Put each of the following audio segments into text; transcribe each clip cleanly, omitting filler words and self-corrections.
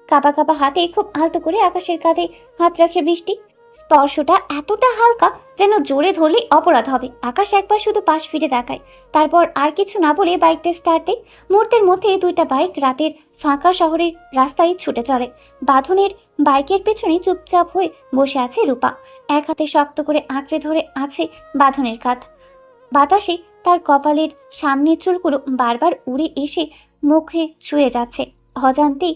কাঁপা কাঁপা হাতে খুব আলতো করে আকাশের কাঁধে হাত রাখে বৃষ্টি। স্পর্শটা এতটা হালকা যেন জোরে ধরলেই অপরাধ হবে। আকাশ একবার শুধু পাশ ফিরে তাকায়, তারপর আর কিছু না বলে বাইকটা স্টার্ট দেয়। মুহূর্তের মধ্যে দুইটা বাইক রাতের ফাঁকা শহরের রাস্তায় ছুটে চলে। বাঁধনের বাইকের পেছনে চুপচাপ হয়ে বসে আছে রূপা। এক হাতে শক্ত করে আঁকড়ে ধরে আছে বাঁধনের কাঁধ। বাতাসে তার কপালের সামনের চুলগুলো বারবার উড়ে এসে মুখে ছুঁয়ে যাচ্ছে। অজান্তেই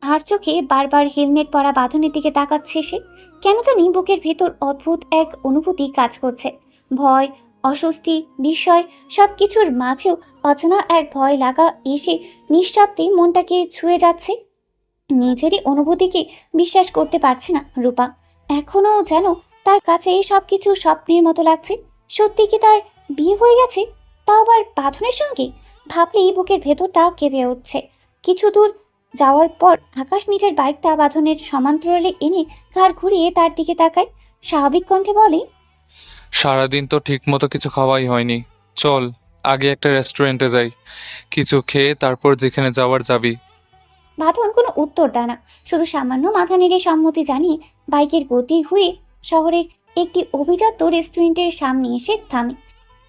আর চোখে বারবার হেলমেট পরা বাঁধনের দিকে তাকাচ্ছে সে। কেন জানি বুকের ভেতর অদ্ভুত এক অনুভূতি কাজ করছে। ভয়, অস্বস্তি, বিস্ময় সব কিছুর মাঝেও অচেনা এক ভয় লাগা এসে নিঃশব্দে মনটাকে ছুঁয়ে যাচ্ছে। নিজেরই অনুভূতিকে বিশ্বাস করতে পারছে না রূপা। এখনও যেন তার কাছে সব কিছু স্বপ্নের মতো লাগছে। সত্যি কি তার বিয়ে হয়ে গেছে? তাও আবার বাঁধনের সঙ্গে? ভাবলেই বুকের ভেতরটা কেঁপে উঠছে। কিছু দূর যাওয়ার পর আকাশ নিজের বাইকটা বাঁধনের সমান্তরালে এনে ঘাড় ঘুরিয়ে তার দিকে তাকায়। স্বাভাবিক কণ্ঠে বলে, সারাদিন তো ঠিক মতো কিছু খাওয়াই হয়নি। চল আগে একটা রেস্টুরেন্টে যাই, কিছু খেয়ে তারপর যেখানে যাওয়ার যাবি। বাঁধন কোনো উত্তর দেয় না, শুধু সামান্য মাথা নেড়ে সম্মতি জানিয়ে বাইকের গতি ঘুরে শহরের একটি অভিজাত রেস্টুরেন্টের সামনে এসে থামে।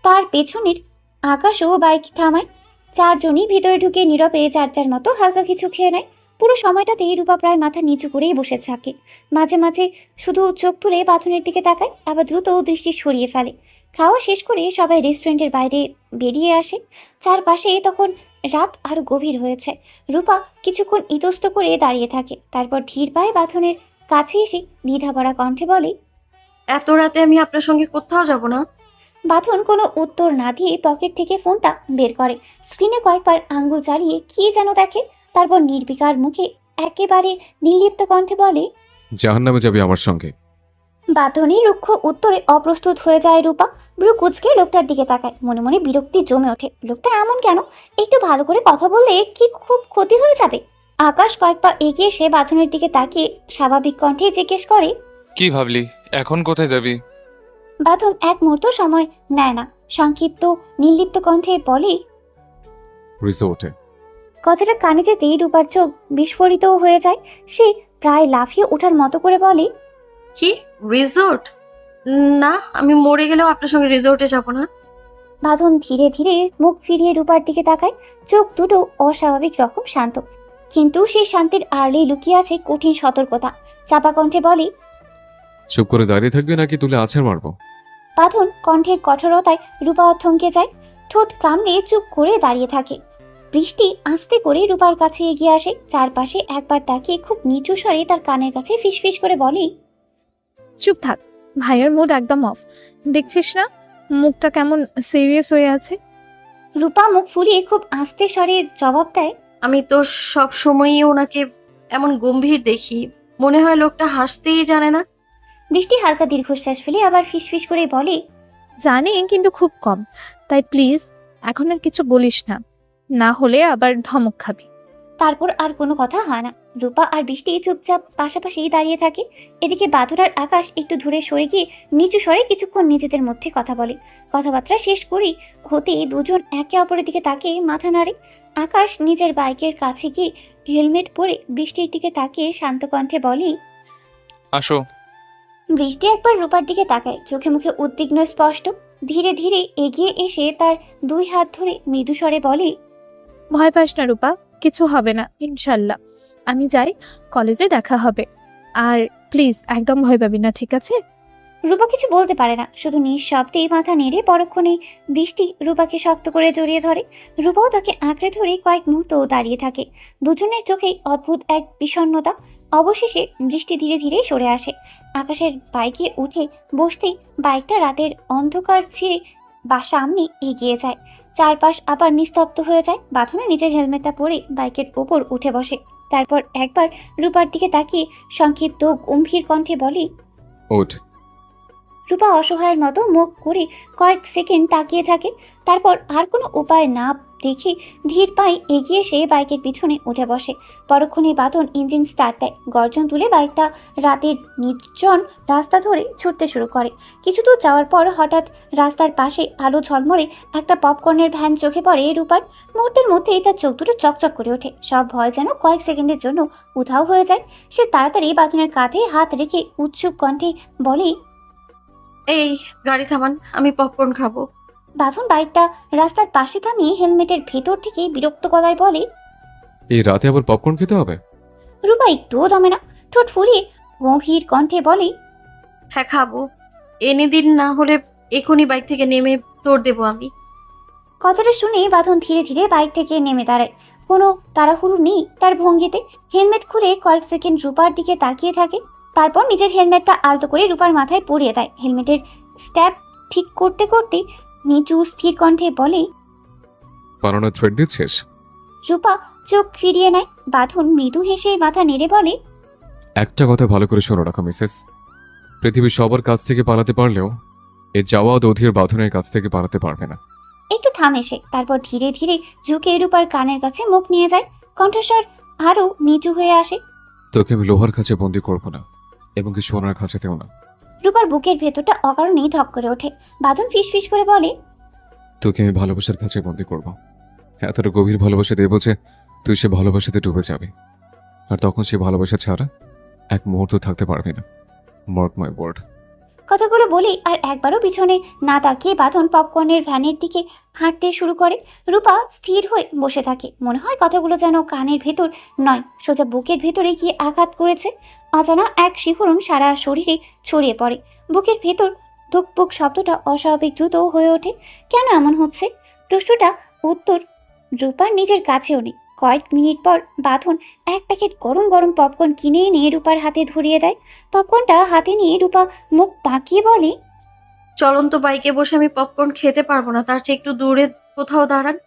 তার পেছনের আকাশও বাইক থামায়। চারজনই ভেতরে ঢুকে নীরবে যার যার মতো হালকা কিছু খেয়ে নেয়। পুরো সময়টাতেই রূপা প্রায় মাথা নিচু করেই বসে থাকে। মাঝে মাঝে শুধু চোখ তুলে বাথরুমের দিকে তাকায়, আবার দ্রুত দৃষ্টি সরিয়ে ফেলে। খাওয়া শেষ করে সবাই রেস্টুরেন্টের বাইরে বেরিয়ে আসে। চারপাশে তখন রাত আরো গভীর হয়েছে। রূপা কিছুক্ষণ ইতস্ত করে দাঁড়িয়ে থাকে, তারপর ধীর পায়ে বাথনের কাছে এসে দ্বিধাভরা কণ্ঠে বলে, এত রাতে আমি আপনার সঙ্গে কোথাও যাব না। বাঁধন কোনো উত্তর না দিয়ে পকেট থেকে ফোনটা বের করে। স্ক্রিনে কয়েকবার আঙ্গুল চালিয়ে কি যেন দেখে, তারপর নির্বিকার মুখে একেবারে নির্লিপ্ত কণ্ঠে বলে, জাহান্নামে যাবি আমার সঙ্গে। বাঁধনের রুক্ষ উত্তরে অপ্রস্তুত হয়ে যায় রূপা। ব্রু কুচকে লোকটার দিকে তাকায়, মনে মনে বিরক্তি জমে ওঠে। লোকটা এমন কেন? একটু ভালো করে কথা বললে কি খুব ক্ষতি হয়ে যাবে? আকাশ কয়েক পা এগিয়ে এসে বাঁধনের দিকে তাকিয়ে স্বাভাবিক কণ্ঠে জিজ্ঞেস করে। কি ভাবলি, এখন কোথায় যাবি? বাঁধন এক মুহূর্ত সময় নেয় না, সংক্ষিপ্ত নির্লিপ্ত কণ্ঠে বলে, রিসোর্টে। কথাটা কানে যেতেই রূপার চোখ বিস্ফোরিত হয়ে যায়। সে প্রায় লাফিয়ে ওঠার মতো করে বলে, কি রিসোর্ট? না, আমি মরে গেলেও আপনার সঙ্গে রিসোর্টে যাব না। বাঁধন ধীরে ধীরে মুখ ফিরিয়ে রূপার দিকে তাকায়। চোখ দুটো অস্বাভাবিক রকম শান্ত, কিন্তু সেই শান্তির আড়ালেই লুকিয়ে আছে কঠিন সতর্কতা। চাপা কণ্ঠে বলে, চুপ করে দাঁড়িয়ে থাকবি নাকি তুলে আছাড় মারবো? বাঁধন কণ্ঠের কঠোরতায় রূপা থমকে যায়, ঠোঁট কামড়ে চুপ করে দাঁড়িয়ে থাকে। বৃষ্টি আস্তে করে রূপার কাছে এগিয়ে আসে, চারপাশে একবার তাকিয়ে খুব নিচু স্বরে তার কানের কাছে ফিসফিস করে বলে, চুপ থাক, ভাইয়ের মুড একদম অফ। দেখছিস না মুখটা কেমন সিরিয়াস হয়ে আছে? রূপা মুখ ফুলিয়ে খুব আস্তে স্বরে জবাব দেয়, আমি তো সব সময়ই ওনাকে এমন গম্ভীর দেখি, মনে হয় লোকটা হাসতেই জানে না। বৃষ্টি হালকা দীর্ঘশ্বাস ফেলে আবার ফিসফিস করে বলে, জানি কিন্তু খুব কম, তাই প্লিজ এখন আর কিছু বলিস না, না হলে আবার ধমক খাবি। তারপর আর কোনো কথা হয় না। রূপা আর বৃষ্টি চুপচাপ পাশাপাশি দাঁড়িয়ে থাকে। এদিকে বাদুর আর আকাশ একটু দূরে সরে গিয়ে নিচু স্বরে কিছুক্ষণ নিজেদের মধ্যে কথা বলে। কথাবার্তা শেষ করেই হতে দুজন একে অপরের দিকে তাকিয়ে মাথা নাড়ে। আকাশ নিজের বাইকের কাছে গিয়ে হেলমেট পরে বৃষ্টির দিকে তাকিয়ে শান্ত কণ্ঠে বলে, আসো। বৃষ্টি একবার রূপার দিকে তাকায়, চোখে মুখে উদ্বিগ্ন স্পষ্ট। ধীরে ধীরে এগিয়ে এসে তার দুই হাত ধরে মৃদু স্বরে বলে, ভয় পাস না রূপা, কিছু হবে না ইনশাল্লাহ। আমি যাই, কলেজে দেখা হবে। আর প্লিজ একদম ভয় পাবি না, ঠিক আছে? রূপা কিছু বলতে পারে না, শুধু নিঃশব্দেই মাথা নেড়ে পরক্ষণেই বৃষ্টি রূপাকে শক্ত করে জড়িয়ে ধরে। রূপাও তাকে আঁকড়ে ধরে কয়েক মুহূর্ত দাঁড়িয়ে থাকে, দুজনের চোখেই অদ্ভুত এক বিষণ্ণতা। অবশেষে বৃষ্টি ধীরে ধীরে সরে আসে। আকাশের বাইকে উঠে বসতেই বাইকটা রাতের অন্ধকার ছিঁড়ে সামনে এগিয়ে যায়। চারপাশ আবার নিস্তব্ধ হয়ে যায়। বাঁধনে নিজের হেলমেটটা পরে বাইকের ওপর উঠে বসে, তারপর একবার রূপার দিকে তাকিয়ে সংক্ষিপ্ত গম্ভীর কণ্ঠে বলে, ওঠ। রূপা অসহায়ের মতো মুখ করে কয়েক সেকেন্ড তাকিয়ে থাকে, তারপর আর কোনো উপায় না দেখে ধীর পায়ে এগিয়ে এসে বাইকের পিছনে উঠে বসে। পরক্ষণে বাঁধন ইঞ্জিন স্টার্ট দেয়, গর্জন তুলে বাইকটা রাতের নির্জন রাস্তা ধরে ছুটতে শুরু করে। কিছু দূর যাওয়ার পর হঠাৎ রাস্তার পাশে আলো ঝলমলে একটা পপকর্নের ভ্যান চোখে পড়ে রূপার। মুহূর্তের মধ্যেই তার চোখ দুটো চকচক করে ওঠে, সব ভয় যেন কয়েক সেকেন্ডের জন্য উধাও হয়ে যায়। সে তাড়াতাড়ি বাঁধনের কাঁধে হাত রেখে উৎসুক কণ্ঠে বলে, এই গাড়ি থামান, আমি পপকর্ন খাবো। বাঁধন বাইকটা রাস্তার পাশে থামিয়ে হেলমেটের ভেতর থেকে বিরক্ত গলায় বলে। এই রাতে আবার পপকর্ন খেতে হবে? রূপা একটুও দমে না, ঠোঁট ফুলিয়ে গভীর কণ্ঠে বলে, হ্যাঁ খাবো, এনে দিন, না হলে এখনই বাইক থেকে নেমে দৌড় দেবো আমি। কথাটা শুনে বাঁধন ধীরে ধীরে বাইক থেকে নেমে দাঁড়ায়। কোনো তাড়াহুড়ো নেই তার ভঙ্গিতে। হেলমেট খুলে কয়েক সেকেন্ড রূপার দিকে তাকিয়ে থাকে, তারপর নিজের হেলমেটটা আলতো করে রূপার মাথায় পরিয়ে দেয়। হেলমেটের স্ট্যাপ ঠিক করতে করতে নিচু স্থির কণ্ঠে বলে। বানানোর থ্রেড দিচ্ছিস? রূপা চোখ ফিরিয়ে নেয়। বাঁধন মৃদু হেসে মাথা নেড়ে বলে, একটা কথা ভালো করে শোনো রাখো মিসেস, পৃথিবীর সবার কাছ থেকে পালাতে পারলেও এই জাওয়াদ অধীর বাঁধনের কাছ থেকে পালাতে পারবে না। একটু থামে সে, তারপর ধীরে ধীরে ঝুঁকে রূপার কানের কাছে মুখ নিয়ে যায়। কণ্ঠস্বর আরো নিচু হয়ে আসে। তোকে আমি লোহার কাছে বন্দি করবো না, এবং কি সোনার কাছেতেও না। রূপার বুকের ভেতরটা অকারণেই ধক করে ওঠে। বাঁধন ফিসফিস করে বলে, তোকে আমি ভালোবাসার কাছে বন্দি করব, এতটা গভীর ভালোবাসা দেবো যে তুই সে ভালোবাসাতে ডুবে যাবি, আর তখন সে ভালোবাসা ছাড়া এক মুহূর্ত থাকতে পারবি না। Mark my word. কথাগুলো বলেই আর একবারও পিছনে না তাকিয়ে বাঁধন পপকর্নের ভ্যানের দিকে হাঁটতে শুরু করে। রূপা স্থির হয়ে বসে থাকে, মনে হয় কথাগুলো যেন কানের ভেতর নয়, সোজা বুকের ভেতরে গিয়ে আঘাত করেছে। অজানা এক শিহরণ সারা শরীরে ছড়িয়ে পড়ে। বুকের ভেতর ধুকপুক শব্দটা অস্বাভাবিক দ্রুত হয়ে ওঠে। কেন এমন হচ্ছে? প্রশ্নটা উত্তর রূপার নিজের কাছেও নেই। কয়েক মিনিট পর বাঁধন এক প্যাকেট গরম গরম পপকর্ন কিনে এনে রূপার হাতে ধরিয়ে দেয়। পপকর্নটা হাতে নিয়ে রূপা মুখ বাঁকিয়ে বলে, চলন্ত বাইকে বসে আমি পপকর্ন খেতে পারবো না, তার চেয়ে একটু দূরে কোথাও দাঁড়ান।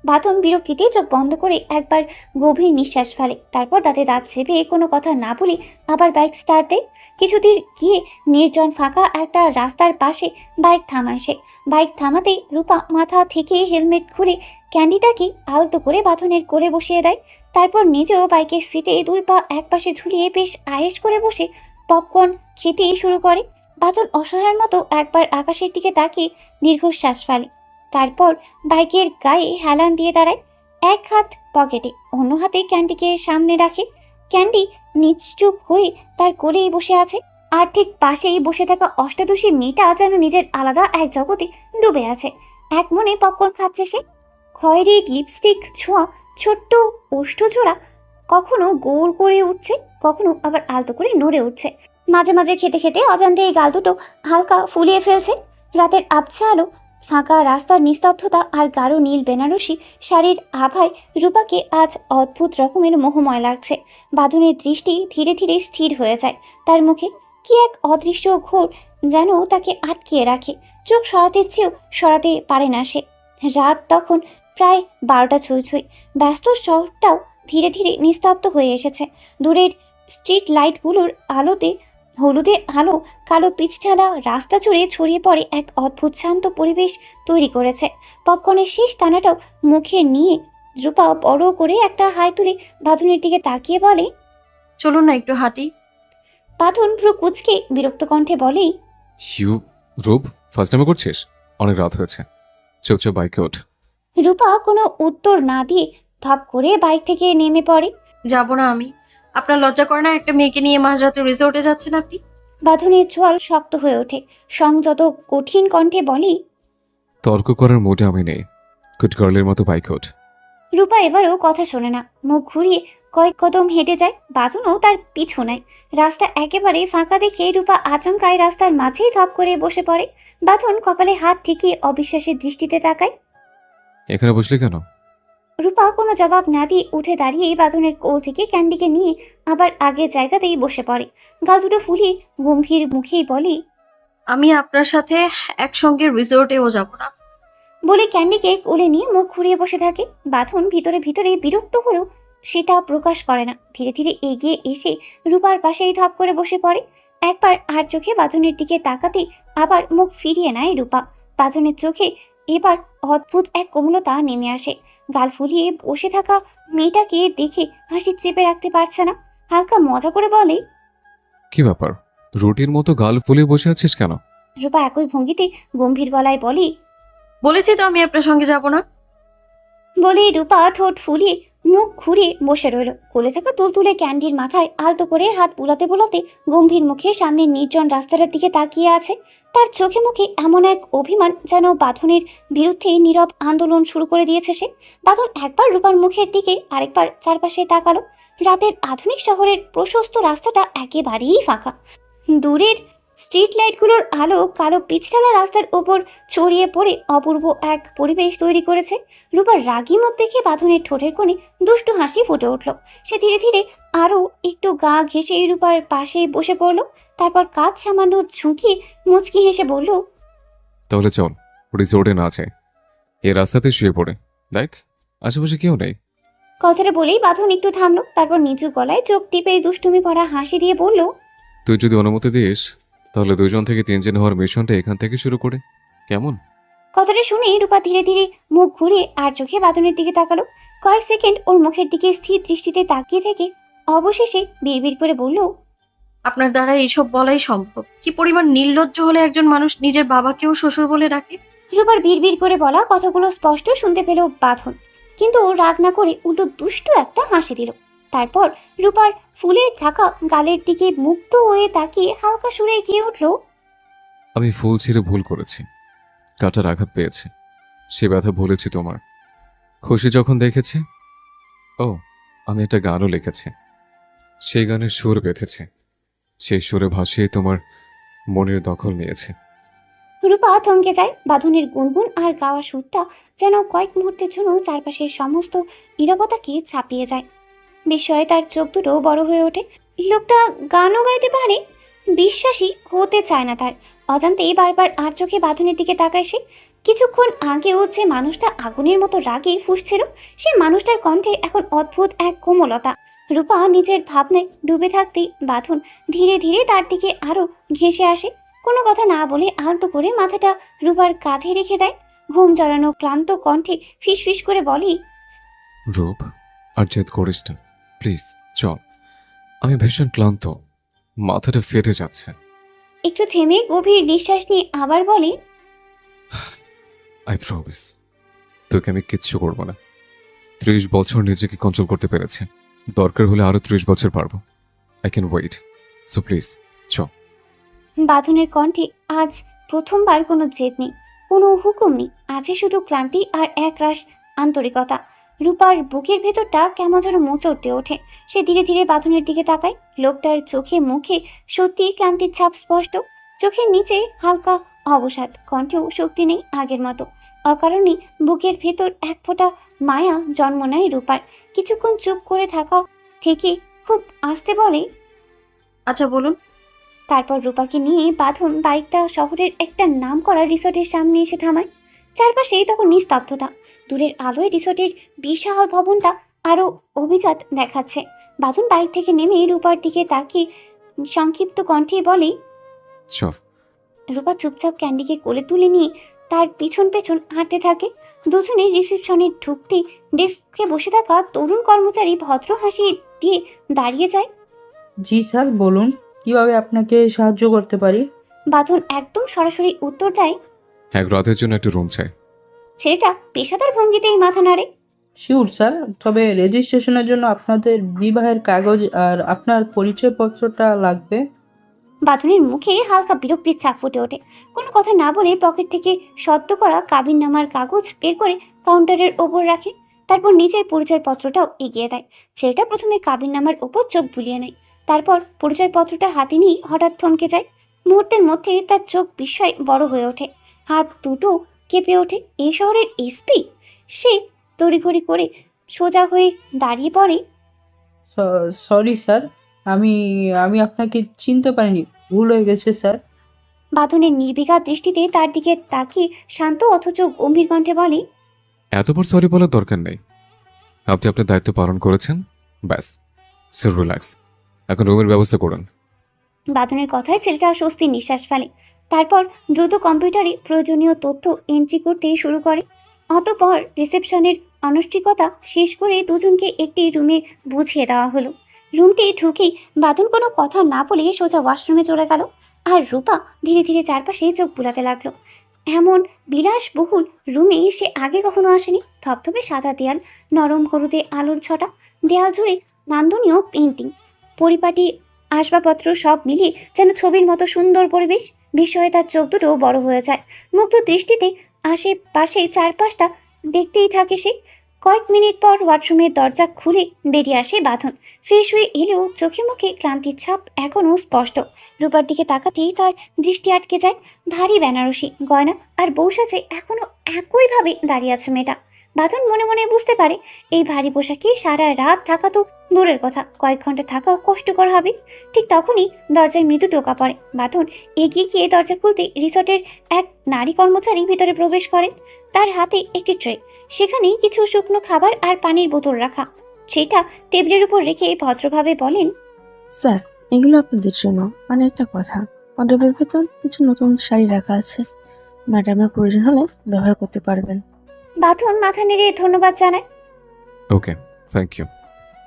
বাঁধন বিরক্তিতে চোখ বন্ধ করে একবার গভীর নিঃশ্বাস ফেলে, তারপর দাঁতে দাঁত চেপে কোনো কথা না বলে আবার বাইক স্টার্ট দেয়। কিছুদূর গিয়ে নির্জন ফাঁকা একটা রাস্তার পাশে বাইক থামায় সে। বাইক থামাতেই রূপা মাথা থেকে হেলমেট খুলে ক্যান্ডিটাকে আলতো করে বাঁধনের কোলে বসিয়ে দেয়। তারপর নিজেও বাইকের সিটে দুই পা একপাশে ঝুলিয়ে বেশ আয়েশ করে বসে পপকর্ন খেতে শুরু করে। বাঁধন অসহায়ের মতো একবার আকাশের দিকে তাকিয়ে দীর্ঘশ্বাস ফেলে, তারপর বাইকের গায়ে হেলান দিয়ে দাঁড়ায়। এক হাত পকেটে, অন্য হাতে ক্যান্ডিকে সামনে রাখে। ক্যান্ডি নিশ্চুপ হয়ে তার কোলেই বসে আছে, আর ঠিক পাশেই বসে থাকা অষ্টাদশী মেয়েটা যেন নিজের আলাদা এক জগতে ডুবে আছে। এক মনে পপকর্ন খাচ্ছে সে। খয়েরি লিপস্টিক ছোঁয়া ছোট্ট ওষ্ঠজোড়া কখনো গোল করে উঠছে, কখনো আবার আলতো করে নড়ে উঠছে। মাঝে মাঝে খেতে খেতে অজান্তে এই গাল দুটো হালকা ফুলিয়ে ফেলছে। রাতের আবছা আলো, ফাঁকা রাস্তার নিস্তব্ধতা আর গাঢ় নীল বেনারসি শাড়ির আভায় রূপাকে আজ অদ্ভুত রকমের মোহময় লাগছে। বাঁধনের দৃষ্টি ধীরে ধীরে স্থির হয়ে যায়। তার মুখে কি এক অদৃশ্য ঘোর যেন তাকে আটকিয়ে রাখে। চোখ সরাতে চেয়েও সরাতে পারে না সে। রাত তখন প্রায় 12টা ছুঁই ছুঁই। ব্যস্ত শহরটাও ধীরে ধীরে নিস্তব্ধ হয়ে এসেছে। দূরের স্ট্রিট লাইটগুলোর আলোতে হলুদে আলো কালো পিচঢালা রাস্তা জুড়ে ছড়িয়ে পড়ে এক অদ্ভুত শান্ত পরিবেশ তৈরি করেছে। পপকর্নের শেষ দানাটাও মুখে নিয়ে রূপা বড় করে একটা হাই তুলে বাঁধনের দিকে তাকিয়ে বলে, চলুন না একটু হাঁটি। বাঁধন ভ্রু কুচকে বিরক্ত কণ্ঠে বলে, হিউ, রূপ, ফার্স্ট টাইমে করছিস? অনেক রাত হয়েছে, চুপ চুপ বাইকে ওঠ। রূপা কোনো উত্তর না দিয়ে ধপ করে বাইক থেকে নেমে পড়ে। যাব না আমি। আপনার লজ্জা করে না? একটা মেয়েকে নিয়ে মাঝরাতে রিসোর্টে যাচ্ছেন আপনি? বাঁধনের চোয়াল শক্ত হয়ে ওঠে, সংযত কঠিন কণ্ঠে বলে, তর্ক করার মোডে আমি নেই, গুড গার্লের মতো বাইকে ওঠ। রূপা এবারও কথা শোনে না, মুখ ঘুরিয়ে কয়েক কদম হেঁটে যায়। বাঁধনও তার পিছু নেয়। রাস্তা একেবারে ফাঁকা দেখে রূপা আচমকায় রাস্তার মাঝেই ধপ করে বসে পড়ে। বাঁধন কপালে হাত ঠেকিয়ে অবিশ্বাসের দৃষ্টিতে তাকায়। এখানে বসলি কেন? রূপা কোনো জবাব না দিয়ে উঠে দাঁড়িয়ে বাঁধনের কোল থেকে ক্যান্ডিকে নিয়ে আবার আগের জায়গাতেই বসে পড়ে। গাল দুটো ফুলিয়ে গম্ভীর মুখেই বলে, আমি আপনার সাথে একসঙ্গে রিসোর্টেও যাব না। বলে ক্যান্ডিকে কোলে নিয়ে মুখ ঘুরিয়ে বসে থাকে। বাঁধন ভিতরে ভিতরে বিরক্ত হলেও সেটা প্রকাশ করে না। ধীরে ধীরে এগিয়ে এসে রূপার পাশেই ধপ করে বসে পড়ে। একবার আর চোখে বাঁধনের দিকে তাকাতেই আবার মুখ ফিরিয়ে নেয় রূপা। বাঁধনের চোখে এবার অদ্ভুত এক কোমলতা নেমে আসে। গাল ফুলিয়ে বসে থাকা মেয়েটাকে দেখে হাসি চেপে রাখতে পারছে না। হালকা মজা করে বলে, কি ব্যাপার, রুটির মতো গাল ফুলিয়ে বসে আছিস কেন? রূপা একই ভঙ্গিতে গম্ভীর গলায় বলে। বলেছি তো আমি আপনার সঙ্গে যাব না। বলে রূপা ঠোঁট ফুলিয়ে মুখ ঘুরে বসে রইল। কোলে থাকা তুলতুলে ক্যান্ডির মাথায় আলতো করে হাত বুলাতে বুলাতে গম্ভীর মুখে সামনে নির্জন রাস্তাটার দিকে তাকিয়ে আছে। তার চোখে মুখে এমন এক অভিমান যেন বাঁধনের বিরুদ্ধে নীরব আন্দোলন শুরু করে দিয়েছে সে। বাঁধন একবার রূপার মুখের দিকে আরেকবার চারপাশে তাকালো। রাতের আধুনিক শহরের প্রশস্ত রাস্তাটা একেবারেই ফাঁকা। দূরের স্ট্রিট লাইটগুলোর আলো কালো পিচঢালা রাস্তার ওপর ছড়িয়ে পড়ে অপূর্ব এক পরিবেশ তৈরি করেছে। রূপার রাগী মুখ দেখে বাঁধনের ঠোঁটের কোণে দুষ্টু হাসি ফুটে উঠল। সে ধীরে ধীরে আরও একটু গা ঘেঁষে রূপার পাশে বসে পড়ল। তারপর কাঁধ সামান্য ঝুঁকিয়ে মুচকি হেসে বলল, তাহলে চল রিসোর্টে না যাই, এই রাস্তাতে শুয়ে পড়ে দেখ, আশেপাশে কেউ নেই। কথাটা বলেই বাঁধন একটু থামলো। তারপর নিচু গলায় চোখ টিপে দুষ্টুমি ভরা হাসি দিয়ে বলল, তুই যদি অনুমতি দিস তাহলে 2 জন থেকে 3 জন হওয়ার মিশনটা এখান থেকে শুরু করে, কেমন? কথাটা শুনে রূপা ধীরে ধীরে মুখ ঘুরিয়ে আর চোখে বাঁধনের দিকে তাকালো। কয়েক সেকেন্ড ওর মুখের দিকে স্থির দৃষ্টিতে তাকিয়ে থেকে অবশেষে বিড়বিড় করে বলল, আপনার দ্বারা এইসব বলাই সম্ভব। কি পরিমাণ নির্লজ্জ হলে একজন মানুষ নিজের বাবাকেও শ্বশুর বলে ডাকে। রূপার বিড়বিড় করে বলা কথাগুলো স্পষ্ট শুনতে পেল বাঁধন, কিন্তু ও রাগ না করে উল্টো দুষ্টু একটা হাসি দিল। তারপর রূপার ফুলে থাকা গালের দিকে মুগ্ধ হয়ে তাকিয়ে হালকা সুরে গিয়ে উঠল, আমি ফুল ছিঁড়ে ভুল করেছি, কাটার আঘাত পেয়েছি, সে ব্যথা ভুলেছি তোমার। খুশি যখন দেখেছি, ও আমি একটা গানও লিখেছি, সেই গানের সুর বেঁধেছে, সেই সুরে ভাসিয়ে তোমার মনের দখল নিয়েছে। রূপা থমকে যায়। বাঁধনের গুনগুন আর গাওয়া সুরটা যেন কয়েক মুহূর্তের জন্য চারপাশের সমস্ত নীরবতাকে ছাপিয়ে যায়। বিস্ময়ে তার চোখ দুটো বড় হয়ে ওঠে। লোকটা গানও গাইতে পারে? বিশ্বাসই হতে চায় না তার। অজান্তেই বারবার আর চোখে বাঁধনের দিকে তাকায় সে। কিছুক্ষণ আগেও যে মানুষটা আগুনের মতো রাগে ফুঁসছিল, সে মানুষটার কণ্ঠে এখন অদ্ভুত এক কোমলতা। রূপা নিজের ভাবনায় ডুবে থাকতেই বাঁধন ধীরে ধীরে তার দিকে আরও ঘেঁষে আসে। কোনো কথা না বলে আলতো করে মাথাটা রূপার কাঁধে রেখে দেয়। ঘুম জড়ানো ক্লান্ত কণ্ঠে ফিসফিস করে বলি, রূপ, আর জেদ করিস না প্লিজ, চল, আমি ভীষণ ক্লান্ত, মাথাটা ফেটে যাচ্ছে। একটু থেমে গভীর নিঃশ্বাস নিয়ে আবার বলে, আই প্রমিস, তোকে আমি কিচ্ছু করবো না। 30 বছর নিজেকে কন্ট্রোল করতে পেরেছি, দরকার হলে আরো 30 বছর পারবো। I can wait, so please চল। বাঁধনের কণ্ঠে আজ প্রথমবার কোনো জেদ নেই, কোনো হুকুম নেই, আছে শুধু ক্লান্তি আর একরাশ আন্তরিকতা। রূপার বুকের ভেতরটা কেমন যেন মোচড়তে ওঠে। সে ধীরে ধীরে বাঁধনের দিকে তাকায়। লোকটার চোখে মুখে সত্যি ক্লান্তির ছাপ স্পষ্ট। চোখের নিচে হালকা অবসাদ, কণ্ঠেও শক্তি নেই আগের মতো। অকারণে বুকের ভেতর এক ফোঁটা মায়া জন্ম নেয় রূপার। কিছুক্ষণ চুপ করে থাকা থেকে খুব আস্তে বলে, আচ্ছা বলুন। তারপর রূপাকে নিয়ে বাঁধন বাইকটা শহরের একটা নামকরা রিসোর্টের সামনে এসে থামায়। চারপাশে তখন নিস্তব্ধতা। দূরের আলোয় রিসোর্টের বিশাল ভবনটা আরও অভিজাত দেখাচ্ছে। বাঁধন বাইক থেকে নেমে রূপার দিকে তাকিয়ে সংক্ষিপ্ত কণ্ঠে বলে, চল। রূপা চুপচাপ ক্যান্ডিকে কোলে তুলে নিয়ে তার পিছন পেছন হাঁটতে থাকে। দুজনে রিসেপশনে ঢুকতেই ডেস্কে বসে থাকা তরুণ কর্মচারী ভদ্র হাসি দিয়ে দাঁড়িয়ে যায়। জি স্যার, বলুন কিভাবে আপনাকে সাহায্য করতে পারি। বাঁধন একদম সরাসরি উত্তর দেয়। এক রাতের জন্য একটা রুম চাই। ছেলেটা পেশাদার ভঙ্গিতেই মাথা নাড়ে। শিওর স্যার, তবে রেজিস্ট্রেশনের জন্য আপনাদের বিবাহের কাগজ আর আপনার পরিচয়পত্রটা লাগবে। বাঁধনের মুখে হালকা বিরক্তির ছাপ ফুটে ওঠে। কোনো কথা না বলে পকেট থেকে সদ্য করা কাবিননামার কাগজ বের করে কাউন্টারের ওপর রাখে। তারপর নিজের পরিচয়পত্রটাও এগিয়ে দেয়। ছেলেটা প্রথমে কাবিননামার ওপর চোখ বুলিয়ে নেয়। তারপর পরিচয়পত্রটা হাতে নিয়ে হঠাৎ থমকে যায়। মুহূর্তের মধ্যে তার চোখ বিস্ময় বড় হয়ে ওঠে, হাত দুটো কেঁপে ওঠে। এই শহরের এসপি! সে তড়িঘড়ি করে সোজা হয়ে দাঁড়িয়ে পড়ে। সরি স্যার, আমি আমি আপনাকে চিনতে পারিনি, ভুল হয়ে গেছে স্যার। বাঁধনের নির্বিকার দৃষ্টিতে তার দিকে তাকিয়ে শান্ত অথচ গম্ভীর কণ্ঠে বলে, এতবার সরি বলার দরকার নেই, আপনি আপনার দায়িত্ব পালন করেছেন, ব্যাস। সো রিল্যাক্স, এখন রুমের ব্যবস্থা করুন। বাঁধনের কথায় ছেলেটা স্বস্তির নিঃশ্বাস ফেলে। তারপর দ্রুত কম্পিউটারে প্রয়োজনীয় তথ্য এন্ট্রি করতে শুরু করে। অতঃপর রিসেপশনের আনুষ্ঠানিকতা শেষ করে দুজনকে একটি রুমে বুঝিয়ে দেওয়া হলো। রুমটি ঢুকেই বাদন কোনো কথা না বলে সোজা ওয়াশরুমে চলে গেল, আর রূপা ধীরে ধীরে চারপাশে চোখ বুলাতে লাগলো। এমন বিলাসবহুল রুমে সে আগে কখনো আসেনি। থপথপে সাদা দেয়াল, নরম হলুদে আলোর ছটা, দেয়াল জুড়ে নান্দনীয় পেন্টিং, পরিপাটি আসবাবপত্র সব মিলিয়ে যেন ছবির মতো সুন্দর পরিবেশ। বিস্ময়ে তার চোখ দুটো বড় হয়ে যায়। মুগ্ধ দৃষ্টিতে আশেপাশে চারপাশটা দেখতেই থাকে সে। কয়েক মিনিট পর ওয়াশরুমের দরজা খুলে বেরিয়ে আসে বাঁধন। ফ্রেশ হয়ে এলেও চোখে মুখে ক্লান্তির ছাপ এখনও স্পষ্ট। রূপার দিকে তাকাতেই তার দৃষ্টি আটকে যায়। ভারী বেনারসি গয়না আর বউ সাজে এখনও একইভাবে দাঁড়িয়ে আছে মেয়েটা। বাঁধন মনে মনে বুঝতে পারে এই ভারী পোশাকে সারা রাত থাকা তো দূরের কথা, কয়েক ঘন্টা থাকাও কষ্টকর হবে। ঠিক তখনই দরজায় মৃদু টোকা পড়ে। বাঁধন এগিয়ে গিয়ে দরজা খুলতে রিসর্টের এক নারী কর্মচারী ভিতরে প্রবেশ করেন। তার হাতে একটি ট্রে, সেখানেই কিছু শুকনো খাবার আর পানির বোতল রাখা। সেটা টেবিলের উপর রেখে ভদ্রভাবে বলেন, স্যার, এগুলো আপনাদের জন্য। মানে একটা কথা, অর্ডারের ভেতর কিছু নতুন শাড়ি রাখা আছে, ম্যাডামের প্রয়োজন হলে ব্যবহার করতে পারবেন। বাঁধন মাথা নেড়ে ধন্যবাদ জানায়। ওকে, থ্যাংক ইউ।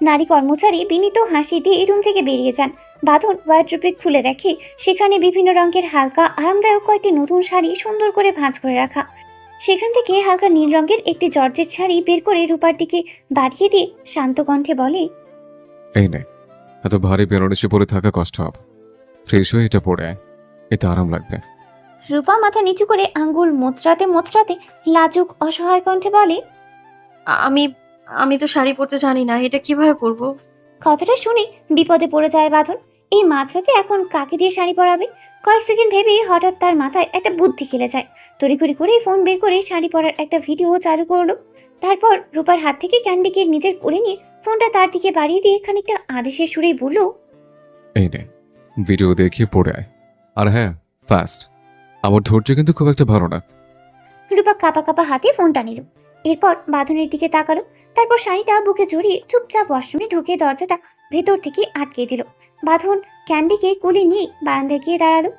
নারী কর্মচারী বিনীত হাসি দিয়ে রুম থেকে বেরিয়ে যান। বাঁধন ওয়ার্ড্রোবে খুলে দেখে সেখানে বিভিন্ন রঙের হালকা আরামদায়ক কয়েকটি নতুন শাড়ি সুন্দর করে ভাঁজ করে রাখা। সেখান থেকে হালকা নীল রঙের একটি জর্জেট শাড়ি বের করে রূপার দিকে বাড়িয়ে দিয়ে শান্ত কণ্ঠে বলে, এই নে, এত ভারী বেনারসি পরে থাকা কষ্ট হবে, ফ্রেশ হয়ে এটা পরে আয়, এতে আরাম লাগবে। রূপা মাথা নিচু করে আঙ্গুল মোচড়াতে মোচড়াতে লাজুক অসহায় কণ্ঠে বলে, আমি আমি তো শাড়ি পরতে জানি না, এটা কিভাবে পরবো? কথাটা শুনে বিপদে পড়ে যায় বাঁধন। এই মাঝরাতে এখন কাকে দিয়ে শাড়ি পরাবে? কয়েক সেকেন্ড ভেবেই হঠাৎ তার মাথায় একটা বুদ্ধি খেলে যায়। তড়িঘড়ি করে ফোন বের করে শাড়ি পরার একটা ভিডিও চালু করলো। তারপর রূপার হাত থেকে ক্যান্ডিকে নিজের কোলে নিয়ে ফোনটা তার দিকে বাড়িয়ে দিয়ে খানিকটা আদেশের সুরেই বলল, এই নে, ভিডিও দেখিয়ে পড়ে আয়। আর হ্যাঁ, ফাস্ট, আমার ধৈর্য কিন্তু খুব একটা ভালো না। রূপা কাঁপা কাঁপা হাতে ফোনটা নিল। এরপর বাঁধনের দিকে তাকালো। তারপর শাড়িটা বুকে জড়িয়ে চুপচাপ ওয়াশরুমে ঢুকে দরজাটা ভেতর থেকে আটকে দিল। বাঁধন ক্যান্ডিকে কোলে নিয়ে বারান্দায় গিয়ে দাঁড়ালো।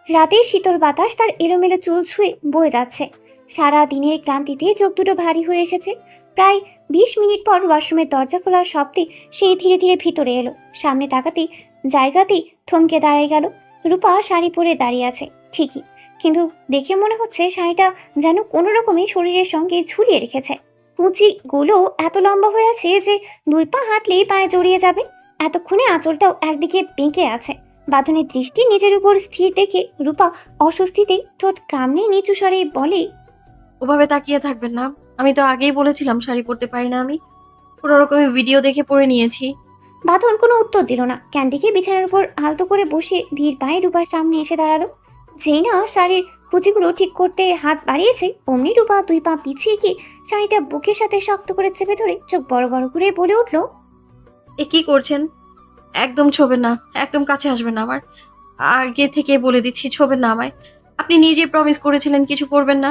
রাতের শীতল বাতাস তার এলোমেলো চুল ছুঁয়ে বয়ে যাচ্ছে। সারা দিনের ক্লান্তিতে চোখ দুটো ভারী হয়ে এসেছে। প্রায় 20 মিনিট পর ওয়াশরুমের দরজা খোলার শব্দে সে ধীরে ধীরে ভিতরে এলো। সামনে তাকাতেই জায়গাতেই থমকে দাঁড়ায় গেল। রূপা শাড়ি পরে দাঁড়িয়ে আছে ঠিকই, কিন্তু দেখে মনে হচ্ছে শাড়িটা যেন কোনো রকমে শরীরের সঙ্গে ঝুলিয়ে রেখেছে। কুচিগুলো এত লম্বা হয়ে আছে যে 2 পা হাঁটলেই পায়ে জড়িয়ে যাবে। এতক্ষণে আঁচলটাও একদিকে বেঁকে আছে। বাঁধনের দৃষ্টি নিজের উপর স্থির দেখে রূপা অস্বস্তিতে ঠোঁট কামড়ে নিচু স্বরে বলে, ওভাবে তাকিয়ে থাকবেন না। আমি তো আগেই বলেছিলাম শাড়ি পরতে পারি না আমি। কোনো রকমের ভিডিও দেখে পরে নিয়েছি। বাঁধন কোনো উত্তর দিল না। ক্যান্ডিকে বিছানার উপর আলতো করে বসে ধীর পায়ে রূপার সামনে এসে দাঁড়ালো। যেই না শাড়ির কুচিগুলো ঠিক করতে হাত বাড়িয়েছে, অমনি রূপা 2 পা পিছিয়ে গিয়ে শাড়িটা বুকের সাথে শক্ত করে চেপে ধরে চোখ বড় বড় করে বলে উঠল, এ কি করছেন? একদম ছোবেন না, একদম কাছে আসবেন না আমার। আগে থেকে বলে দিচ্ছি, ছোবেন না আমায়। আপনি নিজে প্রমিস করেছিলেন কিছু করবেন না।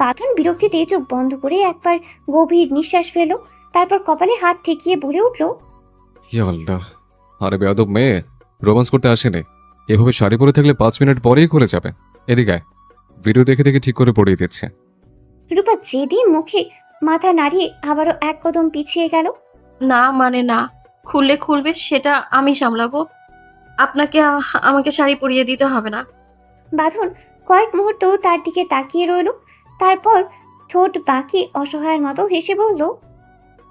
বাঁধন বিরক্তিতে চোখ বন্ধ করে একবার গভীর নিঃশ্বাস ফেলো। তারপর কপালে হাত ঠেকিয়ে বলে উঠল, ইয়া আল্লাহ, আরে বেয়াদব মেয়ে, রোমান্স করতে আসেনি। এভাবে শাড়ি পরে থাকলে 5 মিনিট পরেই করে যাবে। এদিকে আয়, ভিডিও দেখে দেখে ঠিক করে পড়িয়ে দিচ্ছে। রূপা যেদিন মুখে মাথা নাড়িয়ে আবারও এক কদম পিছিয়ে গেল। না মানে না, খুললে খুলবে, সেটা আমি সামলাবো। আপনাকে আমাকে শাড়ি পরিয়ে দিতে হবে না। বাঁধন কয়েক মুহূর্ত তার দিকে তাকিয়ে রইল। তারপর ঠোঁট বাঁকিয়ে অসহায়ের মতো হেসে বলল,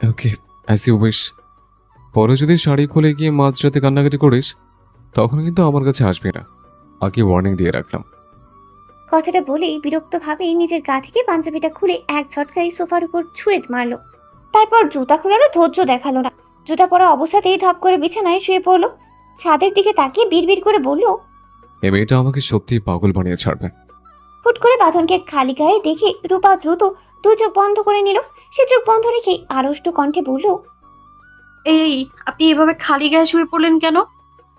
ওকে, অ্যাজ ইউ উইশ। পরে যদি শাড়ি খুলে গিয়ে মাঝরাতে কান্নাকাটি করিস, তখন কিন্তু আমার কাছে আসবি না, আগে ওয়ার্নিং দিয়ে রাখলাম। কথাটা বলেই বিরক্তভাবে নিজের গা থেকে পাঞ্জাবিটা খুলে এক ঝটকায় সোফার উপর ছুঁড়ে মারল। তারপর জুতা খোলারও ধৈর্য দেখালো না। জুতা পরা অবস্থাতেই ধপ করে বিছানায় শুয়ে পড়ল। ছাদের দিকে তাকিয়ে বিড়বিড় করে বলল, এই মেয়েটা আমাকে সত্যিই পাগল বানিয়ে ছাড়বে। হুট করে বাঁধনকে খালি গায়ে দেখে রূপা দ্রুত 2 চোখ বন্ধ করে নিল। সে চোখ বন্ধ রেখে আড়ষ্ট কণ্ঠে বলল, এই, আপনি এভাবে খালি গায়ে শুয়ে পড়লেন কেন?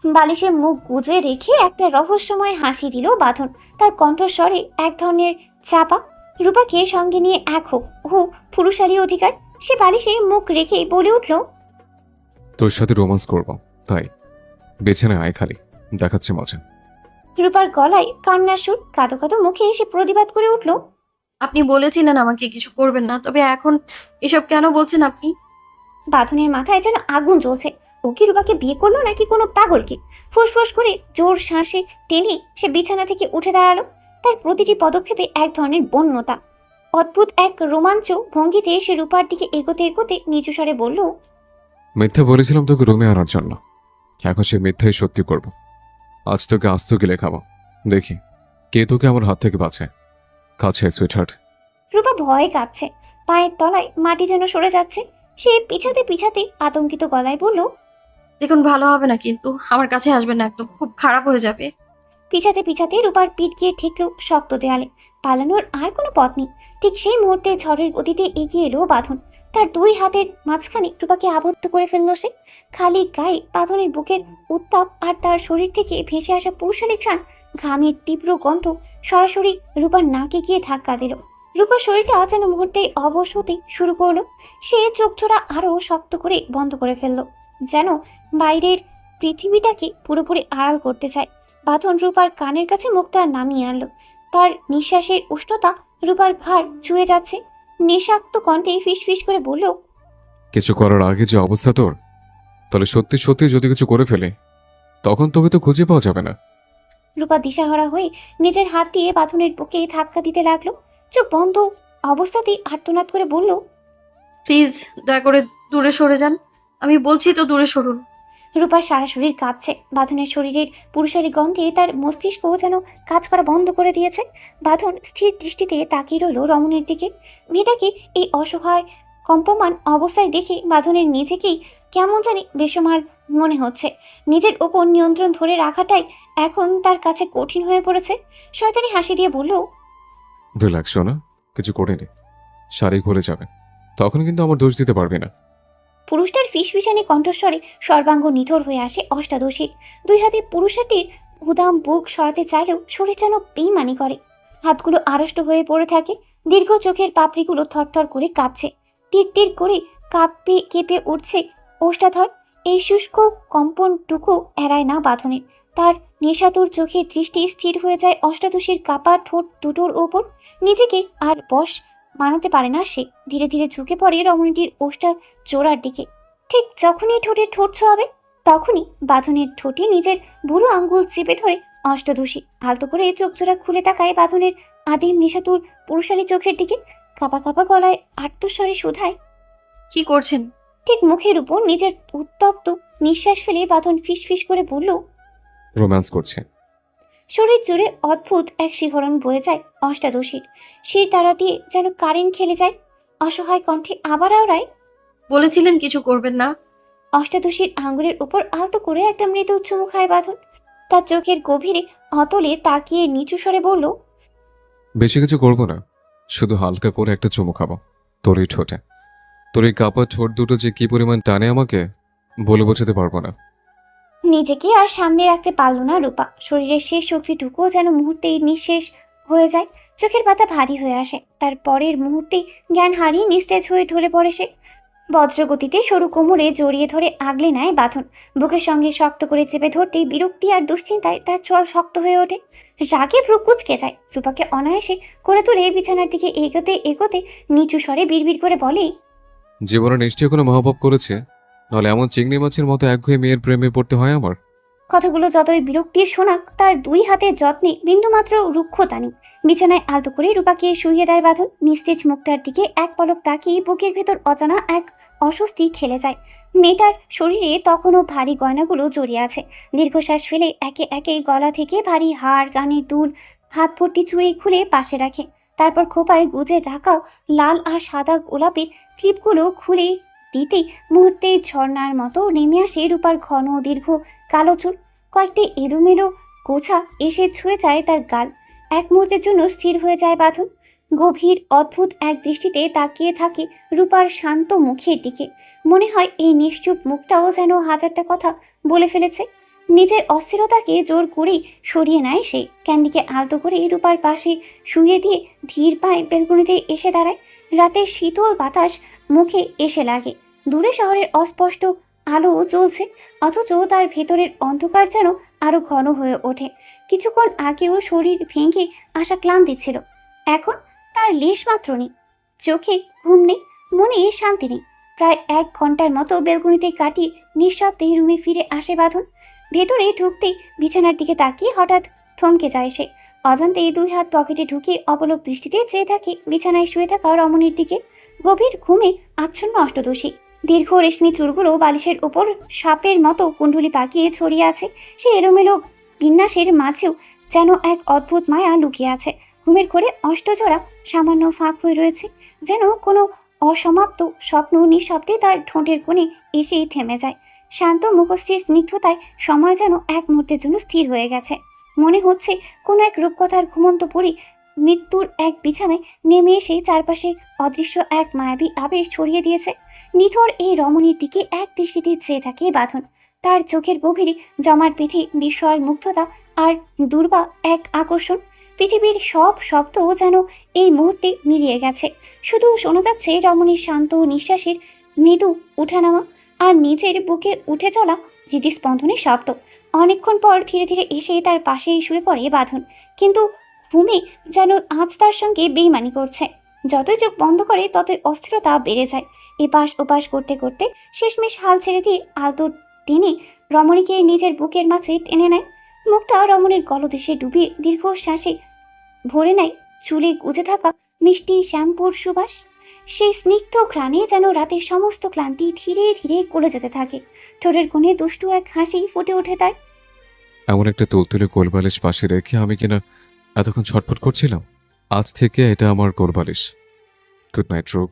বালিশে মুখ গুজে রেখে একটা রহস্যময় হাসি দিল বাঁধন। তার কণ্ঠস্বরে এক ধরনের চাপা। রূপাকে সঙ্গে নিয়ে এক হোক পুরুষালী অধিকার। সে বালিশে মুখ রেখে বলে উঠল, তোর সাথে রোমান্স করব, তাই বিছানায় আয়, খালি দেখাচ্ছে মজা। রূপার গলায় কান্নার সুর, কাঁদো কাঁদো মুখে এসে প্রতিবাদ করে উঠল। আপনি বলেছিলেন আমাকে কিছু করবেন না, তবে এখন এসব কেন বলছেন আপনি? বাঁধনের মাথায় যেন আগুন জ্বলছে। ও কি রূপাকে বিয়ে করলো নাকি কোনো পাগলকে? ফুসফুস করে জোর শ্বাসে টেনে সে বিছানা থেকে উঠে দাঁড়ালো। তার প্রতিটি পদক্ষেপে এক ধরনের বন্যতা। অদ্ভুত এক রোমাঞ্চ ভঙ্গিতে সে রূপার দিকে এগোতে এগোতে নিচু স্বরে বলল, মিথ্যা বলেছিলাম তোকে রুমে আনার জন্য, এখন সে মিথ্যাই সত্যি করব। আজ তোকে আস্ত গিলে খাবো, দেখি কে তোকে আমার হাত থেকে বাঁচায়। কাছে সুইটহার্ট। রূপা ভয়ে কাঁপছে, পায়ের তলায় মাটি যেন সরে যাচ্ছে। সে পিছাতে পিছাতে আতঙ্কিত গলায় বলল, দেখুন, ভালো হবে না, কিন্তু আমার কাছে আসবেন না, একদম খুব খারাপ হয়ে যাবে। পিছাতে পিছাতে রূপার পিঠ গিয়ে ঠেকল শক্ত দেয়ালে। পালানোর আর কোনো পথ নেই। ঠিক সেই মুহূর্তে ঝড়ের গতিতে এগিয়ে এলো বাঁধন। তার দুই হাতের মাঝখানে রূপাকে আবদ্ধ করে ফেলল সে। খালি গায়ে বাঁধনের বুকের উত্তাপ আর তার শরীর থেকে ভেসে আসা পুরুষালী ঘ্রাণ, ঘামের তীব্র গন্ধ সরাসরি রূপার নাকে গিয়ে ধাক্কা দিল। রূপার শরীরটা যেন মুহূর্তে অবশ হতে শুরু করলো। সে চোখ জোড়া আরও শক্ত করে বন্ধ করে ফেলল, যেন বাইরের পৃথিবীটাকে পুরোপুরি আড়াল করতে চায়। বাঁধন রূপার কানের কাছে মুখটা নামিয়ে আনলো। তার নিঃশ্বাসের উষ্ণতা রূপার ঘাড় ছুঁয়ে যাচ্ছে। নেশাক্ত কণ্ঠে ফিসফিস করে বলল, কিছু করার আগে যে অবস্থা তোর, তাহলে সত্যি সত্যি যদি কিছু করে ফেলে তখন তোকে তো খুঁজে পাওয়া যাবে না। রূপা দিশাহারা হয়ে নিজের হাত দিয়ে বাঁধনের বুকে ধাক্কা দিতে লাগলো। চোখ বন্ধ অবস্থাতেই আর্তনাদ করে বলল, প্লিজ দয়া করে দূরে সরে যান, আমি বলছি তো দূরে সরুন। রূপার সারা শরীর কাঁপছে। বাঁধনের শরীরের পুরুষালী গন্ধে তার মস্তিষ্ক যেন কাজ করা বন্ধ করে দিয়েছে। বাঁধন স্থির দৃষ্টিতে তাকিয়ে রইল রমণীর দিকে। মেয়েটাকে এই অসহায় কম্পমান অবস্থায় দেখে বাঁধনের নিজেকেই কেমন জানি বেসমাল মনে হচ্ছে। নিজের ওপর নিয়ন্ত্রণ ধরে রাখাটাই এখন তার কাছে কঠিন হয়ে পড়েছে। শয়তানি হাসি দিয়ে বলল, রিল্যাক্স না, কিছু করে নে, শাড়ি খুলে যাবে, তখন কিন্তু আমার দোষ দিতে পারবি না। পুরুষটার ফিসফিসানি কণ্ঠস্বরে সর্বাঙ্গ নিথর হয়ে আসে অষ্টাদশীর। দুই হাতে পুরুষটির উদাম বুক সরাতে চাইলেও শরীর যেন বেইমানি করে। হাতগুলো আড়ষ্ট হয়ে পড়ে থাকে। দীর্ঘ চোখের পাপড়িগুলো থরথর করে কাঁপছে। তীর তীর করে কেঁপে উঠছে ওষ্ঠাধর। এই শুষ্ক কম্পনটুকু এড়ায় না বাঁধনের। তার নেশাতুর চোখে দৃষ্টি স্থির হয়ে যায় অষ্টাদশীর কাপা ঠোঁট দুটোর ওপর। নিজেকে আর বশ মানাতে পারে না সে। ধীরে ধীরে ঝুঁকে পড়ে রমণীটির ওষ্ঠা চোরার দিকে। ঠিক যখনই ঠোঁটের ঠোঁট ছোঁয়াবে, তখনই বাঁধনের ঠোঁটে নিজের বুড়ো আঙ্গুল চেপে ধরে অষ্টাদশী আলতো করে চোখ জোড়া খুলে তাকায় বাঁধনের আদিম নিশাতুর পুরুষালী চোখের দিকে। কাঁপা কাঁপা গলায় আর্তস্বরে শুধায়, কি করছেন? ঠিক মুখের উপর নিজের উত্তপ্ত নিঃশ্বাস ফেলে বাঁধন ফিসফিস করে বলল, রোম্যান্স করছে। শরীর জুড়ে অদ্ভুত এক শিহরণ বয়ে যায় অষ্টাদশীর। শির তারা দিয়ে যেন কারেন্ট খেলে যায়। অসহায় কণ্ঠে আবার আওড়ায়, বলেছিলেন কিছু করবেন না। অষ্টাদশীর আঙ্গুলের উপর আলতো করে একটা মৃদু চুমু খায় বাঁধন। তার চোখের গভীরে অতলে তাকিয়ে নিচু স্বরে বলল, বেশি কিছু করবো না, শুধু হালকা করে একটা চুমু খাবো তোর এই ঠোঁটে। তোর এই কাপা ঠোঁট দুটো যে কি পরিমাণ টানে আমাকে বলে বোঝাতে পারবো না। নিজেকে আর সামনে রাখতে পারল না রূপা। শরীরের শেষ শক্তিটুকুও যেন মুহূর্তেই নিঃশেষ হয়ে যায়। চোখের পাতা ভারী হয়ে আসে। তার পরের মুহূর্তেই জ্ঞান হারিয়ে নিস্তেজ হয়ে ঢলে পড়ে সে। বজ্রগতিতে সরু কোমরে জড়িয়ে ধরে আগলে নেয় বাঁধন। বুকের সঙ্গে শক্ত করে চেপে ধরতেই বিরক্তি আর দুশ্চিন্তায় তার চোয়াল শক্ত হয়ে ওঠে। রাগে ভ্রু কুঁচকে যায়। রূপাকে অনায়াসে করে তুলে বিছানার দিকে এগোতে এগোতে নিচু স্বরে বিড়বিড় করে বলে, জীবনে নিশ্চয়ই কোনো মহাপাপ করেছে, নাহলে এমন চিংড়ি মাছের মতো একঘেয়ে মেয়ের প্রেমে পড়তে হয় আমার। কথাগুলো যতই বিরক্তির শোনাক, তার দুই হাতের যত্নে বিন্দুমাত্র রুক্ষতা নেই। বিছানায় আলতো করে রূপাকে শুইয়ে দেয় বাঁধন। নিস্তেজ মুখটার দিকে এক পলক তাকিয়ে বুকের ভেতর অজানা এক অস্বস্তি খেলে যায়। মেয়েটার শরীরে তখনও ভারী গয়নাগুলো জড়িয়ে আছে। দীর্ঘশ্বাস ফেলে একে একে গলা থেকে ভারী হাড়, কানের দুল, হাত ভর্তি চুড়ি খুলে পাশে রাখে। তারপর খোপায় গুজে রাখাও লাল আর সাদা গোলাপের ক্লিপগুলো খুলে দিতেই মুহূর্তে ঝর্ণার মতো নেমে আসে রূপার ঘন দীর্ঘ কালো চুল। কয়েকটি এলোমেলো গোছা এসে ছুঁয়ে যায় তার গাল। এক মুহূর্তের জন্য স্থির হয়ে যায় বাঁধন। গভীর অদ্ভুত এক দৃষ্টিতে তাকিয়ে থাকে রূপার শান্ত মুখের দিকে। মনে হয় এই নিশ্চুপ মুখটাও যেন হাজারটা কথা বলে ফেলেছে। নিজের অস্থিরতাকে জোর করেই সরিয়ে নেয় সে। ক্যান্ডিকে আলতো করে রূপার পাশে শুয়ে দিয়ে ধীর পায়ে বেলকনিতে এসে দাঁড়ায়। রাতের শীতল বাতাস মুখে এসে লাগে। দূরে শহরের অস্পষ্ট আলো জ্বলছে, অথচ তার ভেতরের অন্ধকার যেন আরো ঘন হয়ে ওঠে। কিছুক্ষণ আগেও শরীর ভেঙে আসা ক্লান্তি ছিল, এখন তার লেশ মাত্র নেই। চোখে ঘুম নেই, মনে শান্তি নেই। প্রায় 1 ঘন্টার মতো বেলকনিতে কাটিয়ে নিঃশব্দে রুমে ফিরে আসে বাঁধন। ভেতরে ঢুকতেই বিছানার দিকে তাকিয়ে হঠাৎ থমকে যায় সে। অজান্তেই 2 হাত পকেটে ঢুকে অপলক দৃষ্টিতে চেয়ে থাকে বিছানায় শুয়ে থাকা রমণীর দিকে। গভীর ঘুমে আচ্ছন্ন অষ্টদোষী। দীর্ঘ রেশমি চুলগুলো বালিশের ওপর সাপের মতো কুণ্ডুলি পাকিয়ে ছড়িয়ে আছে। সে এলোমেলো বিন্যাসের মাঝেও যেন এক অদ্ভুত মায়া লুকিয়ে আছে। ঘুমের ঘোরে অষ্টজোড়া সামান্য ফাঁক হয়ে রয়েছে, যেন কোনো অসমাপ্ত স্বপ্ন নিঃশব্দে তার ঠোঁটের কোণে এসেই থেমে যায়। শান্ত মুখশ্রীর স্নিগ্ধতায় সময় যেন এক মুহূর্তের জন্য স্থির হয়ে গেছে। মনে হচ্ছে কোনো এক রূপকথার ঘুমন্ত পরী মৃত্যুর এক বিছানায় নেমে এসে চারপাশে অদৃশ্য এক মায়াবী আবেশ ছড়িয়ে দিয়েছে। নিথর এই রমণীর দিকে এক দৃষ্টিতে চেয়ে থাকে বাঁধন। তার চোখের গভীরে জমাট বেঁধে বিস্ময়, মুগ্ধতা আর দুর্বা এক আকর্ষণ। পৃথিবীর সব শব্দ যেন এই মুহূর্তে মিলিয়ে গেছে। শুধু শোনা যাচ্ছে রমণীর শান্ত নিঃশ্বাসের মৃদু উঠানামা আর নিজের বুকে উঠে চলা হৃদস্পন্দনের শব্দ। অনেকক্ষণ পর ধীরে ধীরে এসে তার পাশেই শুয়ে পড়ে বাঁধন, কিন্তু ঘুমে যেন আজ তার সঙ্গে বেইমানি করছে। যতই চোখ বন্ধ করে ততই অস্থিরতা বেড়ে যায়। এপাশ ওপাশ করতে করতে শেষমেশ হাল ছেড়ে দিয়ে আলতো টেনে রমণীকে নিজের বুকের মাঝে টেনে নেয়। মুখটা রমণীর গলদেশে ডুবিয়ে দীর্ঘশ্বাসে ভরে নেয় চুলে গুজে থাকা মিষ্টি শ্যাম্পুর সুবাস। সেই স্নিগ্ধ ঘ্রাণে যেন রাতের সমস্ত ক্লান্তি ধীরে ধীরে গলে যেতে থাকে। ঠোঁটের কোণে দুষ্টু এক হাসি ফুটে ওঠে তার। এমন একটা তুলতুলে কোলবালিশ পাশে রেখে আমি কিনা এতক্ষণ ছটফট করছিলাম। আজ থেকে এটা আমার কোলবালিশ। গুড নাইট রূপ।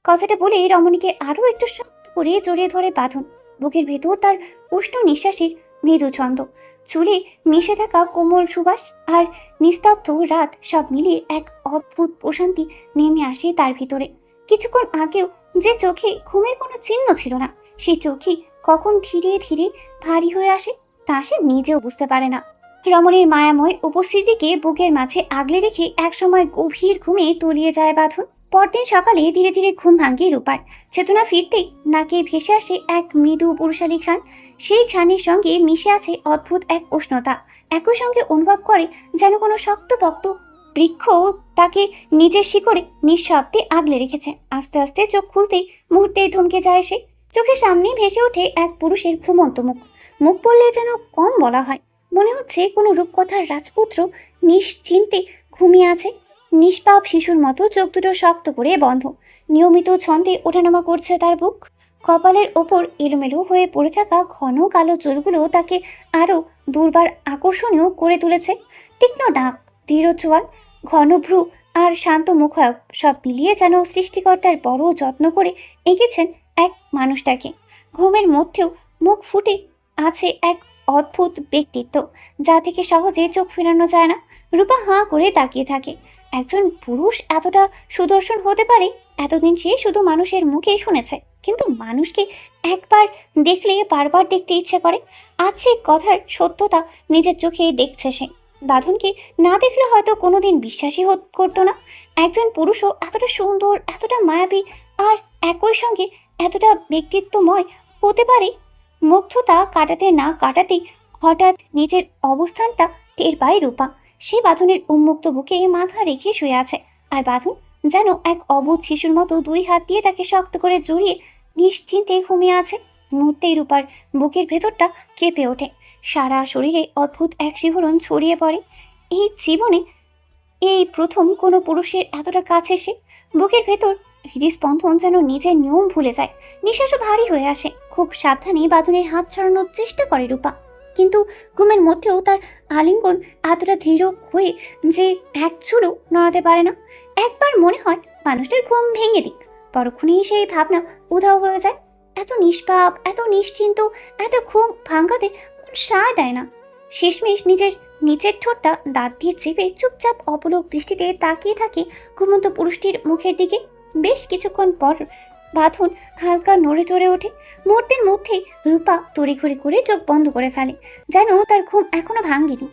কথাটা বলে রমণীকে আরও একটু শক্ত করে জড়িয়ে ধরে বাঁধন। বুকের ভেতর তার উষ্ণ নিঃশ্বাসের মৃদু ছন্দ, চুলে মিশে থাকা কোমল সুবাস আর নিস্তব্ধ রাত সব মিলিয়ে এক অদ্ভুত প্রশান্তি নেমে আসে তার ভিতরে। কিছুক্ষণ আগেও যে চোখে ঘুমের কোনো চিহ্ন ছিল না, সেই চোখে কখন ধীরে ধীরে ভারী হয়ে আসে তা সে নিজেও বুঝতে পারে না। রমণীর মায়াময় উপস্থিতিকে বুকের মাঝে আগলে রেখে একসময় গভীর ঘুমে তলিয়ে যায় বাঁধন। পরদিন সকালে ধীরে ধীরে ঘুম ভাঙে রূপার। চেতনা ফিরতেই নাকে ভেসে আসে এক মৃদু পুরুষালী ঘ্রাণ। সেই ঘ্রাণের সঙ্গে মিশে আছে অদ্ভুত এক উষ্ণতা। একই সঙ্গে অনুভব করে যেন কোনো শক্তপোক্ত বৃক্ষ তাকে নিজের শিকড়ে নিঃশব্দে আগলে রেখেছে। আস্তে আস্তে চোখ খুলতেই মুহূর্তেই থমকে যায় সে। চোখের সামনে ভেসে ওঠে এক পুরুষের ঘুমন্ত মুখ। মুখ বললে যেন কম বলা হয়, মনে হচ্ছে কোনো রূপকথার রাজপুত্র নিশ্চিন্তে ঘুমিয়ে আছে। নিষ্পাপ শিশুর মতো চোখ দুটো শক্ত করে বন্ধ। নিয়মিত ছন্দে ওঠানামা করছে তার বুক। কপালের ওপর এলোমেলো হয়ে পড়ে থাকা ঘন কালো চুলগুলো তাকে আরও দুর্বার আকর্ষণীয় করে তুলেছে। তীক্ষ্ণ নাক, দৃঢ় চোয়াল, ঘন ভ্রু আর শান্ত মুখায়ব সব মিলিয়ে যেন সৃষ্টিকর্তার বড় যত্ন করে এঁকেছেন এক মানুষটাকে। ঘুমের মধ্যেও মুখ ফুটে আছে এক অদ্ভুত ব্যক্তিত্ব, যা থেকে সহজে চোখ ফেরানো যায় না। রূপা হাঁ করে তাকিয়ে থাকে। একজন পুরুষ এতটা সুদর্শন হতে পারে, এতদিন সে শুধু মানুষের মুখে শুনেছে, কিন্তু মানুষকে একবার দেখলে বারবার দেখতে ইচ্ছে করে। আজ সে কথার সত্যতা নিজের চোখে দেখছে সে। বাঁধনকে না দেখলে হয়তো কোনোদিন বিশ্বাসই করতো না একজন পুরুষও এতটা সুন্দর, এতটা মায়াবী আর একই সঙ্গে এতটা ব্যক্তিত্বময় হতে পারে। মুগ্ধতা কাটাতে না কাটাতেই হঠাৎ নিজের অবস্থানটা টের পায় রূপা। সে বাঁধনের উন্মুক্ত বুকে মাথা রেখে শুয়ে আছে, আর বাঁধন যেন এক অবুঝ শিশুর মতো 2 হাত দিয়ে তাকে শক্ত করে জড়িয়ে নিশ্চিন্তে ঘুমিয়ে আছে। মুহূর্তেই রূপার বুকের ভেতরটা কেঁপে ওঠে। সারা শরীরে অদ্ভুত এক শিহরণ ছড়িয়ে পড়ে। এই জীবনে এই প্রথম কোনো পুরুষের এতটা কাছে সে। বুকের ভেতর হৃদস্পন্দন যেন নিজের নিয়ম ভুলে যায়। নিঃশ্বাসও ভারী হয়ে আসে। খুব সাবধানে বাঁধনের হাত ছড়ানোর চেষ্টা করে রূপা, কিন্তু ঘুমের মধ্যেও তার আলিঙ্গন এতটা দৃঢ় হয়ে যে এক চুলও নড়াতে পারে না। একবার মনে হয় মানুষটার ঘুম ভেঙে দিক, পরক্ষণেই সেই ভাবনা উধাও হয়ে যায়। এত নিষ্পাপ, এত নিশ্চিন্ত, এত ঘুম ভাঙাতে মন সায় দেয় না। শেষমেশ নিচের ঠোঁটটা দাঁত দিয়ে চেপে চুপচাপ অপলক দৃষ্টিতে তাকিয়ে থাকে ঘুমন্ত পুরুষটির মুখের দিকে। বেশ কিছুক্ষণ পর বাঁধন হালকা নড়ে চড়ে ওঠে। মুহূর্তের মধ্যেই রূপা তড়িঘড়ি করে চোখ বন্ধ করে ফেলে, যেন তার ঘুম এখনো ভাঙেনি।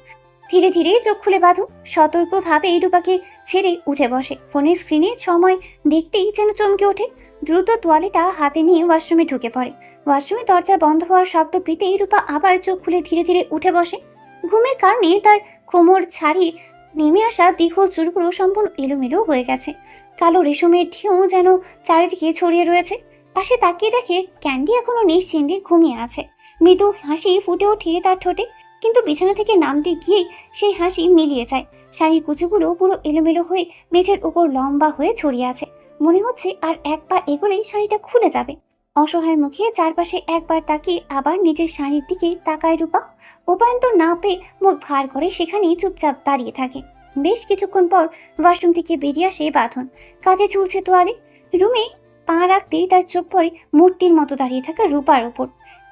ধীরে ধীরে চোখ খুলে বাঁধন সতর্কভাবে রূপাকে ছেড়ে উঠে বসে। ফোনের স্ক্রিনে সময় দেখতেই যেন চমকে ওঠে। দ্রুত তোয়ালেটা হাতে নিয়ে ওয়াশরুমে ঢুকে পড়ে। ওয়াশরুমে দরজা বন্ধ হওয়ার শব্দ পেতেই রূপা আবার চোখ খুলে ধীরে ধীরে উঠে বসে। ঘুমের কারণে তার কোমর ছাড়িয়ে নেমে আসা দীঘল চুলগুলো সম্পূর্ণ এলোমেলো হয়ে গেছে। কালো রেশমের ঢেউ যেন চারিদিকে ছড়িয়ে রয়েছে। পাশে তাকিয়ে দেখে ক্যান্ডি এখনো নিশ্চিন্তে ঘুমিয়ে আছে। মৃদু হাসি ফুটে ওঠে তার ঠোঁটে, কিন্তু বিছানা থেকে নামতে গিয়েই সেই হাসি মিলিয়ে যায়। শাড়ির কুচুগুলো পুরো এলোমেলো হয়ে মেঝের উপর লম্বা হয়ে ছড়িয়ে আছে। মনে হচ্ছে আর এক পা এগোলেই শাড়িটা খুলে যাবে। অসহায় মুখে চারপাশে একবার তাকিয়ে আবার নিজের শাড়ির দিকে তাকায় রূপা। উপায়ন্তর না পেয়ে মুখ ভার করে সেখানেই চুপচাপ দাঁড়িয়ে থাকে। বেশ কিছুক্ষণ পর ওয়াশরুম থেকে বেরিয়ে আসে বাঁধন। কাঁধে ঝুলছে তোয়ালে। রুমে পা রাখতেই তার চোখ পড়ে মূর্তির মতো দাঁড়িয়ে থাকা রূপার ওপর।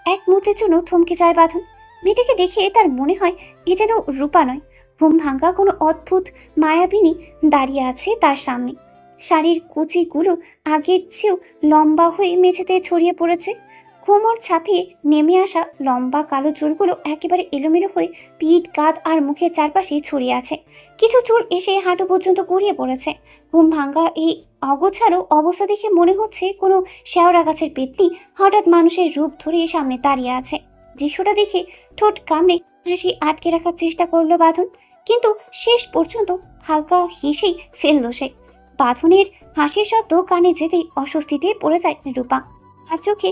এক মুহূর্তের জন্য থমকে যায় বাঁধন। মেয়েটাকে দেখে তার মনে হয় এ যেন রূপা নয়, ঘুম ভাঙ্গা কোনো অদ্ভুত মায়াবিনী দাঁড়িয়ে আছে তার সামনে। শাড়ির কুচিগুলো আগের চেয়েও লম্বা হয়ে মেঝেতে ছড়িয়ে পড়েছে। কোমর ছাপিয়ে নেমে আসা লম্বা কালো চুলগুলো একেবারে এলোমেলো হয়ে পিঠ, কাঁধ আর মুখের চারপাশে ছড়িয়ে আছে। কিছু চুল এসে হাঁটু পর্যন্ত গড়িয়ে পড়েছে। ঘুম ভাঙ্গা এই অগোছালো অবস্থা দেখে মনে হচ্ছে কোনো শেওড়া গাছের পেতনি হঠাৎ মানুষের রূপ ধরে সামনে দাঁড়িয়ে আছে। দৃশ্যটা দেখে ঠোঁট কামড়ে হাসি আটকে রাখার চেষ্টা করলো বাঁধন, কিন্তু শেষ পর্যন্ত হালকা হেসেই ফেলল সে। বাঁধনের হাসির শব্দ কানে যেতেই অস্বস্তিতে পড়ে যায় রূপা। আর চোখে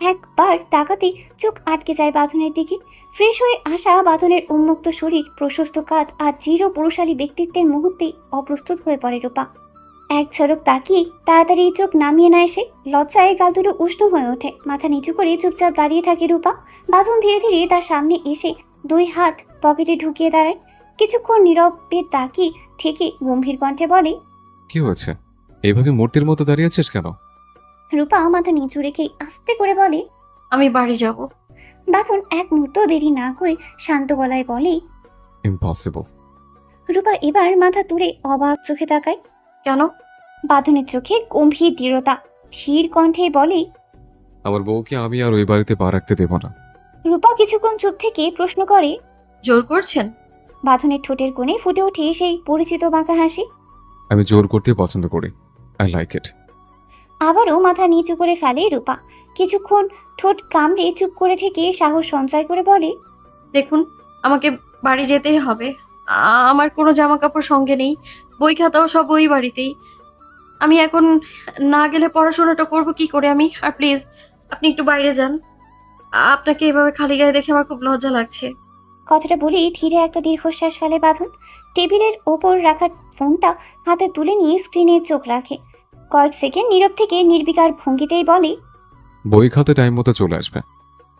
একবার তাকাতেই চোখ আটকে যায় বাঁধনের দিকে। ফ্রেশ হয়ে আসা বাঁধনের উন্মুক্ত শরীর, প্রশস্ত কাঁধ আর দৃঢ় পুরুষালী ব্যক্তিত্বের মুহূর্তেই অপ্রস্তুত হয়ে পড়ে রূপা। এক ঝলক তাকিয়ে তাড়াতাড়ি চোখ নামিয়ে নেয় সে। লজ্জায় গাল দুটো উষ্ণ হয়ে ওঠে। মাথা নিচু করে চুপচাপ দাঁড়িয়ে থাকে রূপা। বাঁধন ধীরে ধীরে তার সামনে এসে দুই হাত পকেটে ঢুকিয়ে দাঁড়ায়। কিছুক্ষণ নীরবে তাকিয়ে থেকে গম্ভীর কণ্ঠে বলে, কি হয়েছে? এইভাবে মূর্তির মতো দাঁড়িয়ে আছিস কেন? রূপা মাথা নিচু রেখে আস্তে করে বলে, আমি বাড়ি যাব। বাঁধন এক মুহূর্ত দেরি না করে শান্ত গলায় বলে। ইম্পসিবল। রূপা এবার মাথা তুলে অবাক চোখে তাকায়। কেন? বাঁধনের চোখে গম্ভীর দৃঢ়তা। ধীর কণ্ঠে বলে, আমার বউকে আমি আর ওই বাড়িতে পা রাখতে দেব না। রূপা কিছুক্ষণ চুপ থেকে প্রশ্ন করে। জোর করছেন? বাঁধনের ঠোঁটের কোণে ফুটে ওঠে সেই পরিচিত বাঁকা হাসি। আমি জোর করতে পছন্দ করি। I like it. আবারও মাথা নিচু করে ফেলে রূপা। কিছুক্ষণ ঠোঁট কামড়ে চুপ করে থেকে সাহস সঞ্চয় করে বলে, দেখুন, আমাকে বাড়ি যেতেই হবে। আমার কোনো জামা কাপড় সঙ্গে নেই, বই খাতাও সব ওই বাড়িতেই। আমি এখন না গেলে পড়াশোনাটা করব কি করে আমি? আর প্লিজ আপনি একটু বাইরে যান। আপনাকে এভাবে খালি গায়ে দেখে আমার খুব লজ্জা লাগছে। কথাটা বলেই ধীরে একটা দীর্ঘশ্বাস ফেলে বাঁধন। টেবিলের ওপর রাখা ফোনটা হাতে তুলে নিয়ে স্ক্রিনে চোখ রাখে। কয়েক সেকেন্ড নীরব থেকে নির্বিকার ভঙ্গিতেই বলে, বই খাতে টাইম মতো চলে আসবে।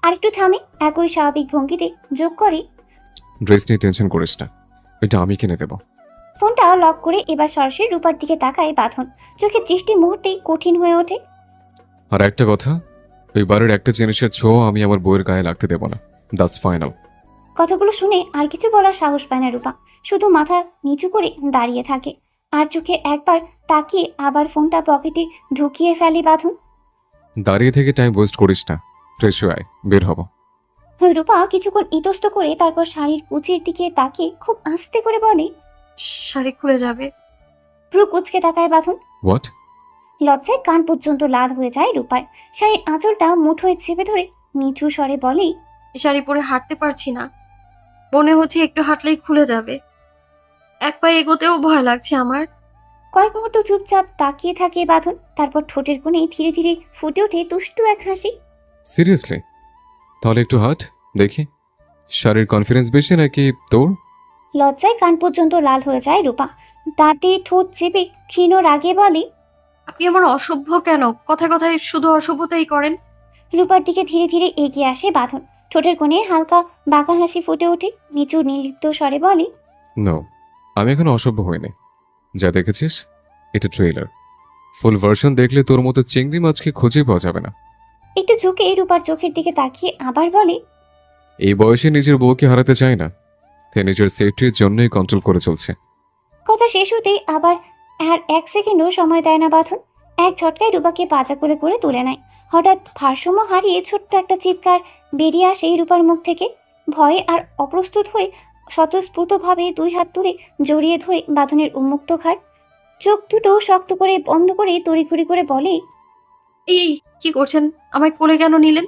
আরেকটু থামে একই স্বাভাবিক ভঙ্গিতে যোগ করে, ড্রেস নিয়ে টেনশন করিস না, এটা আমি কিনে দেবো। ফোনটা লক করে এবার সরাসরি রূপার দিকে তাকায় বাঁধন। চোখের দৃষ্টি মুহূর্তেই কঠিন হয়ে ওঠে। আর একটা কথা, ওই বাড়ির একটা জিনিসের ছোঁয়া আমি আমার বইয়ের গায়ে লাগতে দেবো না। That's final. কথাগুলো শুনে আর কিছু বলার সাহস পায় না রূপা। শুধু মাথা নিচু করে দাঁড়িয়ে থাকে। আর চোখে একবার তাকিয়ে আবার ফোনটা পকেটে ঢুকিয়ে ফেলে বাঁধন। দাঁড়িয়ে থেকে টাইম ওয়েস্ট করিস না, ফ্রেশ হয়ে আয়, বের হবো। রূপা কিছুক্ষণ ইতস্ত করে তারপর শাড়ির কুচির দিকে তাকিয়ে খুব আস্তে করে বলে, শাড়ি খুলে যাবে। ভ্রু কুচকে তাকায় বাঁধন। হোয়াট? লজ্জায় কান পর্যন্ত লাল হয়ে যায় রূপার। শাড়ির আঁচলটা মুঠোয় চেপে ধরে নিচু স্বরে বলে, শাড়ি পরে হাঁটতে পারছি না, মনে হচ্ছে একটু হাঁটলেই খুলে যাবে। এক পায়ে এগোতেও ভয় লাগছে আমার। কয়েক মুহূর্ত চুপচাপ তাকিয়ে থাকে বাঁধন। তারপর ঠোঁটের কোণে ধীরে ধীরে ফুটে ওঠে দুষ্টু এক হাসি। সিরিয়াসলি? তাহলে একটু হাঁট দেখি, শারীর কনফিডেন্স বেশি নাকি তোর? লজ্জায় কান পর্যন্ত লাল হয়ে যায় রূপা। দাঁতে ঠোঁট চেপে ক্ষীণ রাগে বলে, আপনি আমার অসভ্য কেন? কথায় কথায় শুধু অসভ্যতাই করেন। রূপার দিকে ধীরে ধীরে এগিয়ে আসে বাঁধন। ঠোঁটের কোণে হালকা বাঁকা হাসি ফুটে ওঠে। নিচু নির্লিপ্ত স্বরে বলে, নো, আমি এখন অসভ্য হইনি। যা দেখেছিস এটা ট্রেলার। ফুল ভার্সন দেখলে তোর মতো চিংড়ি মাছকে খুঁজেই পাওয়া যাবে না। একটু ঝুঁকে রূপার চোখের দিকে তাকিয়ে আবার বলে, এই বয়সে নিজের বউকে হারাতে চায় না, সে নিজের সেফটির জন্যই কন্ট্রোল করে চলছে। কথা শেষ হতেই আবার আর এক সেকেন্ডও সময় দেয় না বাঁধন। এক ঝটকায় রূপাকে পাজা কোলে করে তুলে নেয়। হঠাৎ ভারসাম্য হারিয়ে ছোট্ট একটা চিৎকার বেরিয়ে আসে রূপার মুখ থেকে। ভয়ে আর অপ্রস্তুত হয়ে স্বতঃস্ফূর্তভাবে দুই হাত তুলে জড়িয়ে ধরে বাঁধনের উন্মুক্ত ঘাড়। চোখ দুটো শক্ত করে বন্ধ করে তড়িঘড়ি করে বলে, এই কি করছেন? আমায় কোলে কেন নিলেন?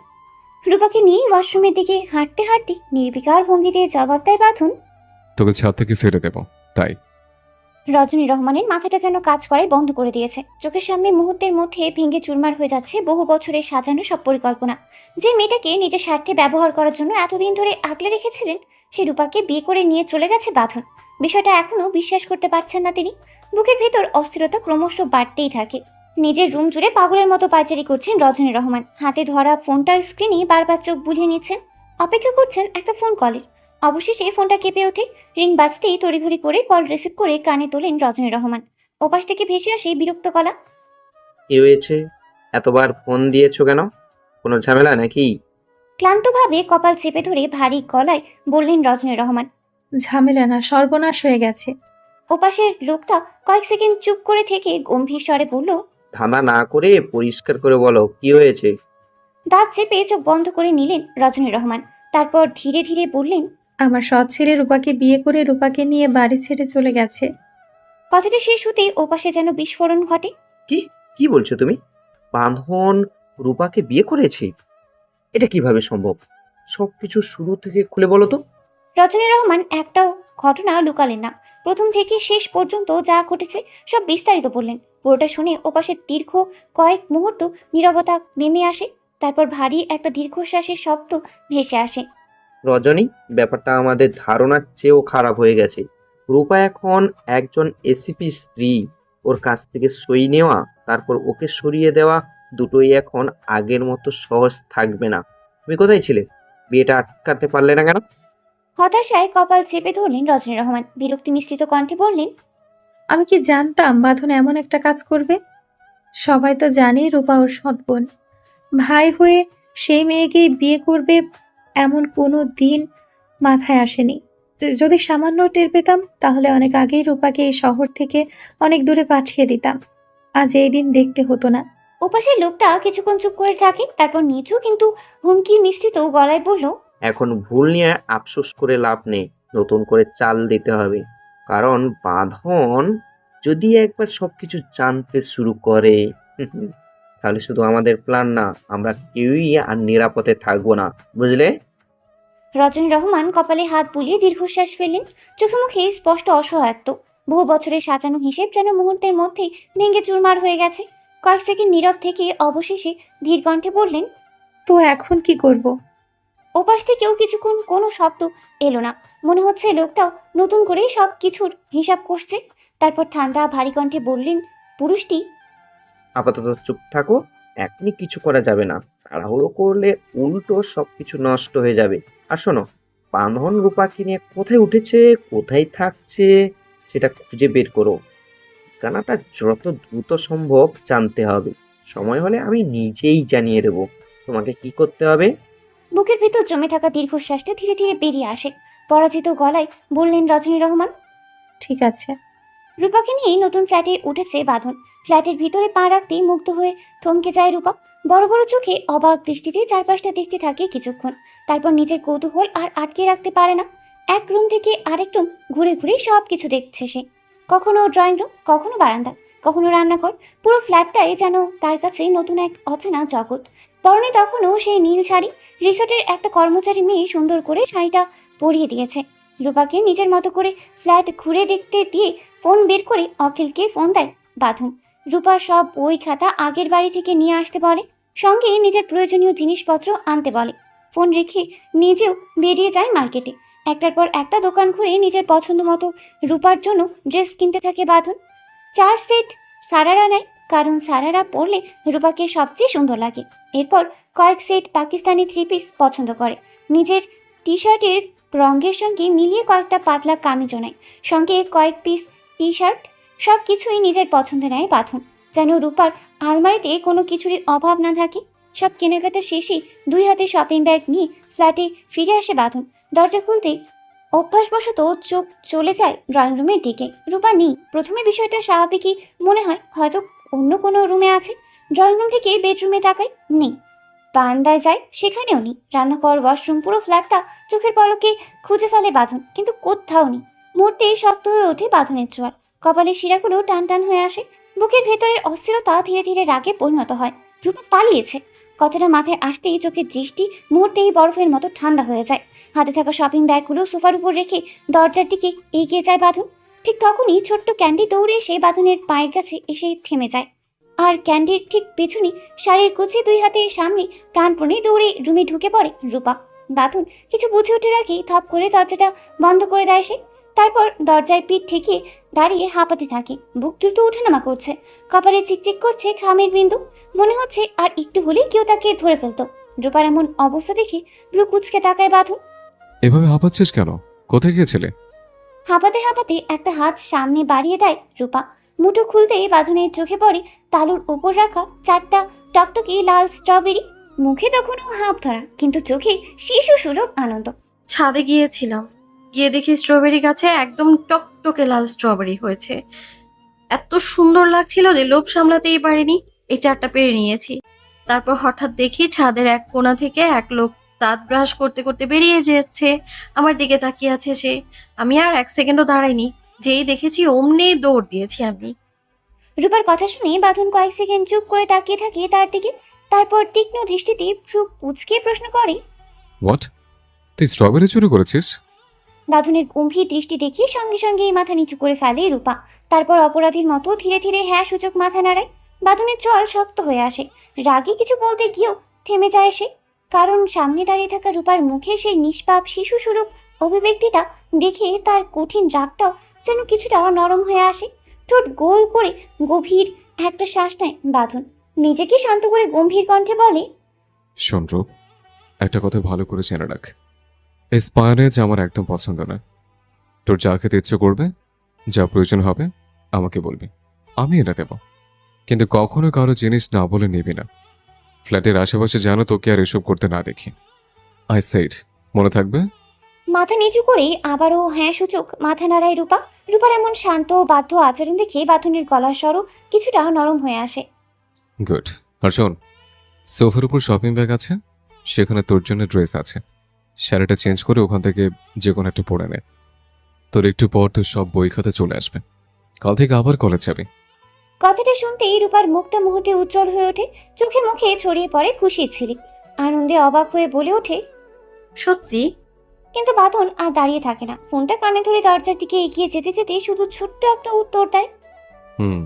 রূপাকে নিয়ে ওয়াশরুমের দিকে হাঁটতে হাঁটতে নির্বিকার ভঙ্গিতে জবাব দেয় বাঁধন। তোকে ছাদ থেকে ফেলে দেব, তাই। রজনী রহমানের মাথাটা যেন কাজ করাই বন্ধ করে দিয়েছে। চোখের সামনে মুহূর্তের মধ্যে ভেঙে চুরমার হয়ে যাচ্ছে বহু বছরের সাজানো সব পরিকল্পনা। যে মেয়েটাকে নিজের স্বার্থে ব্যবহার করার জন্য এতদিন ধরে আগলে রেখেছিলেন, সে রূপাকে বিয়ে করে নিয়ে চলে গেছে বাঁধন। বিষয়টা এখনো বিশ্বাস করতে পারছেন না তিনি। বুকের ভেতর অস্থিরতা ক্রমশ বাড়তেই থাকে। নিজের রুম জুড়ে পাগলের মতো পায়চারি করছেন রজনী রহমান। হাতে ধরা ফোনটার স্ক্রিনে বারবার চোখ বুলিয়ে নিচ্ছেন, অপেক্ষা করছেন একটা ফোন কলের। অবশেষে ফোনটা কেঁপে ওঠে। রিং বাজতেই তড়িঘড়ি করে কল রিসিভ করে কানে তোলেন রজনী রহমান। ওপাশ থেকে ভেসে আসে বিরক্ত গলা। কি হয়েছে? এতবার ফোন দিয়েছো কেন? কোনো ঝামেলা নাকি? ক্লান্তভাবে কপাল চেপে ধরে ভারী গলায় বললেন রজনী রহমান। ঝামেলা না, সর্বনাশ হয়ে গেছে। ওপাশের লোকটা কয়েক সেকেন্ড চুপ করে থেকে গম্ভীর স্বরে বলল। ধাঁধা না করে পরিষ্কার করে বলো কি হয়েছে। দাঁত চেপে চোখ বন্ধ করে নিলেন রজনী রহমান। তারপর ধীরে ধীরে বললেন, আমার সৎ ছেলে রূপাকে বিয়ে করে রূপাকে নিয়ে বাড়ি ছেড়ে চলে গেছে। কথাটা শেষ হতেই ওপাশে যেন বিস্ফোরণ ঘটে। কি কি বলছো তুমি? বাঁধন রূপাকে বিয়ে করেছে? এটা কিভাবে সম্ভব? সবকিছু শুরু থেকে খুলে বলো তো। রজনী রহমান একটাও ঘটনা লুকালেন না। প্রথম থেকে শেষ পর্যন্ত যা ঘটেছে সব বিস্তারিত বললেন। পুরোটা শুনে ওপাশে দীর্ঘ কয়েক মুহূর্ত নীরবতা নেমে আসে। তারপর ভারী একটা দীর্ঘশ্বাসের শব্দ ভেসে আসে। রজনী, ব্যাপারটা আমাদের ধারণার চেয়েও খারাপ হয়ে গেছে। রূপা এখন একজন এসিপি স্ত্রী। ওর কাছ থেকে সই নেওয়া, তারপর ওকে সরিয়ে দেওয়া, দুটোই এখন আগের মতো সহজ থাকবে না। তুমি কোথায় ছিলে? বিয়েটা আটকাতে পারলে না কেন? হতাশায় কপাল চেপে ধরলেন রজনী রহমান। বিরক্তি মিশ্রিত কণ্ঠে বললেন, আমি কি জানতাম বাঁধন এমন একটা কাজ করবে? সবাই তো জানে রূপা ওর সৎ বোন। ভাই হয়ে সেই মেয়েকেই বিয়ে করবে এমন কোনো দিন মাথায় আসেনি। যদি সামান্য টের পেতাম তাহলে অনেক আগেই রূপাকে এই শহর থেকে অনেক দূরে পাঠিয়ে দিতাম। আজ এই দিন দেখতে হতো না। ওপাশের লোকটা কিছুক্ষণ চুপ করে থাকে। তারপর নিচু কিন্তু হুমকি মিশ্রিত গলায় বলল, এখন ভুল নিয়ে আফসোস করে লাভ নেই, নতুন করে চাল দিতে হবে। কারণ বাঁধন যদি একবার সবকিছু জানতে শুরু করে তাহলে শুধু আমাদের প্ল্যান না, আমরা কেউই আর নিরাপদে থাকবো না, বুঝলে? রজনী রহমান কপালে হাত বুলিয়ে দীর্ঘশ্বাস ফেললেন। চোখে মুখে স্পষ্ট অসহায়ত্ব। বহু বছরের সাজানো হিসেব যেন মুহূর্তের মধ্যেই ভেঙে চুরমার হয়ে গেছে। কয়েক সেকেন্ড নীরব থেকে অবশেষে ধীর কণ্ঠে বললেন, তো এখন কি করব? ওপাশ থেকেও কিছুক্ষণ কোনো শব্দ এলো না। মনে হচ্ছে লোকটাও নতুন করে সব কিছুর হিসাব করছে। তারপর ঠান্ডা ভারী কণ্ঠে বললেন পুরুষটি, আপাতত চুপ থাকো, এখনই কিছু করা যাবে না। তাড়াহুড়ো করলে উল্টো সবকিছু নষ্ট হয়ে যাবে। আর শোনো, বাঁধন রূপাকে নিয়ে কোথায় উঠেছে, কোথায় থাকছে সেটা খুঁজে বের করো। ঠিকানাটা যত দ্রুত সম্ভব জানতে হবে। সময় হলে আমি নিজেই জানিয়ে দেবো তোমাকে কি করতে হবে। বুকের ভেতর জমে থাকা দীর্ঘশ্বাসটা ধীরে ধীরে বেরিয়ে আসে। পরাজিত গলায় বললেন রজনী রহমান। ঠিক আছে। রূপাকে নিয়ে নতুন ফ্ল্যাটে উঠেছে বাঁধন। ফ্ল্যাটের ভিতরে পা রাখতেই মুগ্ধ হয়ে থমকে যায় রূপা। বড় বড় চোখে অবাক দৃষ্টিতে চারপাশটা দেখতে থাকে কিছুক্ষণ। তারপর নিজের কৌতূহল আর আটকে রাখতে পারে না। এক রুম থেকে আরেক রুম ঘুরে ঘুরে সব কিছু দেখছে সে। কখনো ড্রয়িং রুম, কখনো বারান্দা, কখনো রান্নাঘর। পুরো ফ্ল্যাটটাই যেন তার কাছে নতুন এক অচেনা জগৎ। পরনে তখনও সেই নীল শাড়ি। রিসোর্টের একটা কর্মচারী মেয়ে সুন্দর করে শাড়িটা পরিয়ে দিয়েছে। রূপাকে নিজের মতো করে ফ্ল্যাট ঘুরে দেখতে দিয়ে ফোন বের করে অখিলকে ফোন দেয় বাঁধন। রূপার সব বই খাতা আগের বাড়ি থেকে নিয়ে আসতে বলে, সঙ্গে নিজের প্রয়োজনীয় জিনিসপত্র আনতে বলে। ফোন রেখে নিজেও বেরিয়ে যায় মার্কেটে। একটার পর একটা দোকান ঘুরে নিজের পছন্দ মতো রূপার জন্য ড্রেস কিনতে থাকে বাঁধন। 4 সেট সারারা নেয়, কারণ সারারা পরলে রূপাকে সবচেয়ে সুন্দর লাগে। এরপর কয়েক সেট পাকিস্তানি 3 পিস পছন্দ করে। নিজের টি শার্টের রঙের সঙ্গে মিলিয়ে কয়েকটা পাতলা কামিজও নেয়, সঙ্গে কয়েক পিস টি শার্ট। সব কিছুই নিজের পছন্দে নেয় বাঁধন, যেন রূপার আলমারিতে কোনো কিছুরই অভাব না থাকে। সব কেনাকাটা শেষে 2 হাতে শপিং ব্যাগ নিয়ে ফ্ল্যাটে ফিরে আসে বাঁধন। দরজা খুলতেই অভ্যাসবশত চোখ চলে যায় ড্রয়িং রুমের দিকে। রূপা নেই। প্রথমে বিষয়টা স্বাভাবিকই মনে হয়, হয়তো অন্য কোনো রুমে আছে। ড্রয়িং রুম থেকে বেডরুমে তাকায়, নেই। বারান্দায় যায়, সেখানেও নেই। রান্নাঘর, ওয়াশরুম, পুরো ফ্ল্যাটটা চোখের পলকে খুঁজে ফেলে বাঁধন, কিন্তু কোথাও নেই। মুহূর্তেই শক্ত হয়ে ওঠে বাঁধনের চোয়াল। কপালের শিরাগুলো টান টান হয়ে আসে। বুকের ভেতরের অস্থিরতা ধীরে ধীরে রাগে পরিণত হয়। রূপা পালিয়েছে। কথাটা মাথায় আসতেই চোখের দৃষ্টি মুহূর্তেই বরফের মতো ঠান্ডা হয়ে যায়। হাতে থাকা শপিং ব্যাগগুলো সোফার উপর রেখে দরজার দিকে এগিয়ে যায় বাঁধন। ঠিক তখনই ছোট্ট ক্যান্ডি দৌড়ে এসে বাঁধনের পায়ের কাছে এসে থেমে যায়। আর ক্যান্ডির ঠিক পেছনে শাড়ির কুচি দুই হাতে সামনে প্রাণপণে দৌড়ে রুমে ঢুকে পড়ে রূপা। বাঁধন কিছু বুঝে ওঠে রাখি থপ করে দরজাটা বন্ধ করে দেয় সে। তারপর দরজায় পিঠ ঠেকিয়ে দাঁড়িয়ে হাঁপাতে থাকে। বুক দ্রুত ওঠানামা করছে, কপালে চিকচিক করছে ঘামের বিন্দু। মনে হচ্ছে আর একটু হলেই কেউ তাকে ধরে ফেলতো। রূপার এমন অবস্থা দেখে ভ্রু কুচকে তাকায় বাঁধন। এভাবে হাঁপাচ্ছিস কেন? কোথায় গিয়েছিলে? হাঁপাতে হাঁপাতে একটা হাত সামনে বাড়িয়ে দেয় রূপা। মুঠো খুলতেই বাঁধনের চোখে পড়ে তালুর উপর রাখা 4টা টকটকে লাল স্ট্রবেরি। মুখে তখনও হাঁপ ধরা, কিন্তু চোখে শিশু সুলভ আনন্দ। ছাদে গিয়েছিলাম, গিয়ে দেখি স্ট্রবেরি গাছে একদম টকটকে লাল স্ট্রবেরি হয়েছে। এত সুন্দর লাগছিল যে লোভ সামলাতেই পারিনি, এই 4টা পেরে নিয়েছি। তারপর হঠাৎ দেখি ছাদের এক কোণা থেকে এক লোক দাঁত ব্রাশ করতে করতে বেরিয়ে যাচ্ছে। আমার দিকে তাকিয়ে আছে সে। আমি আর 1 সেকেন্ডও দাঁড়াইনি, যেই দেখেছি অমনি দৌড় দিয়েছি আমি। রূপার কথা শুনে বাঁধন কয়েক সেকেন্ড চুপ করে তাকিয়ে থাকে তার দিকে। তারপর তীক্ষ্ণ দৃষ্টিতে ভ্রু কুঁচকে প্রশ্ন করে। হোয়াট? তুই স্ট্রবেরি চুরি করেছিস? বাঁধনের গম্ভীর দৃষ্টি দেখে সঙ্গে সঙ্গে মাথা নিচু করে ফেলে রূপা। তারপর অপরাধীর মতো ধীরে ধীরে হ্যাঁ সূচক মাথা নাড়ায়। বাঁধনের চল শক্ত হয়ে আসে। রাগে কিছু বলতে গিয়েও থেমে যায় সে, কারণ সামনে দাঁড়িয়ে থাকা রূপার মুখে সেই নিষ্পাপ শিশু স্বরূপ অভিব্যক্তিটা দেখে তার কঠিন রাগটাও যেন কিছুটা নরম হয়ে আসে। ঠোঁট গোল করে গভীর একটা শ্বাস নেয় বাঁধন। নিজেকে শান্ত করে গম্ভীর কণ্ঠে বলে, শোন রূপ, একটা কথা ভালো করে জেনে রাখ, এই স্পায়ারেজ আমার একদম পছন্দ না। তোর যা খেতে ইচ্ছে করবে, যা প্রয়োজন হবে আমাকে বলবি, আমি এনে দেব। কিন্তু কখনো কারো জিনিস না বলে নিবি না। ফ্ল্যাটের আশেপাশে যেন তোকে আর এসব করতে না দেখি। আই সেড, মনে থাকবে? মাথা নিচু করে আবারও হ্যাঁ সূচক মাথা নাড়ায় রূপা। রূপার এমন শান্ত ও বাধ্য আচরণ দেখে বাঁধনের গলার স্বরও কিছুটা নরম হয়ে আসে। গুড। আর শোন, সোফার উপর শপিং ব্যাগ আছে, সেখানে তোর জন্য ড্রেস আছে। শাড়িটা চেঞ্জ করে ওখান থেকে যে কোনো একটা পরে নে। তোর একটু পর তোর সব বই খাতা চলে আসবে। কাল থেকে আবার কলেজ যাবি। কথাটা শুনতেই রূপার মুখটা মুহূর্তে উজ্জ্বল হয়ে ওঠে। চোখে মুখে ছড়িয়ে পড়ে খুশির ঝিলিক। আনন্দে অবাক হয়ে বলে ওঠে। সত্যি? কিন্তু বাঁধন আর দাঁড়িয়ে থাকে না। ফোনটা কানে ধরে দরজার দিকে এগিয়ে যেতে যেতে শুধু ছোট্ট একটা উত্তর দেয়। হুম।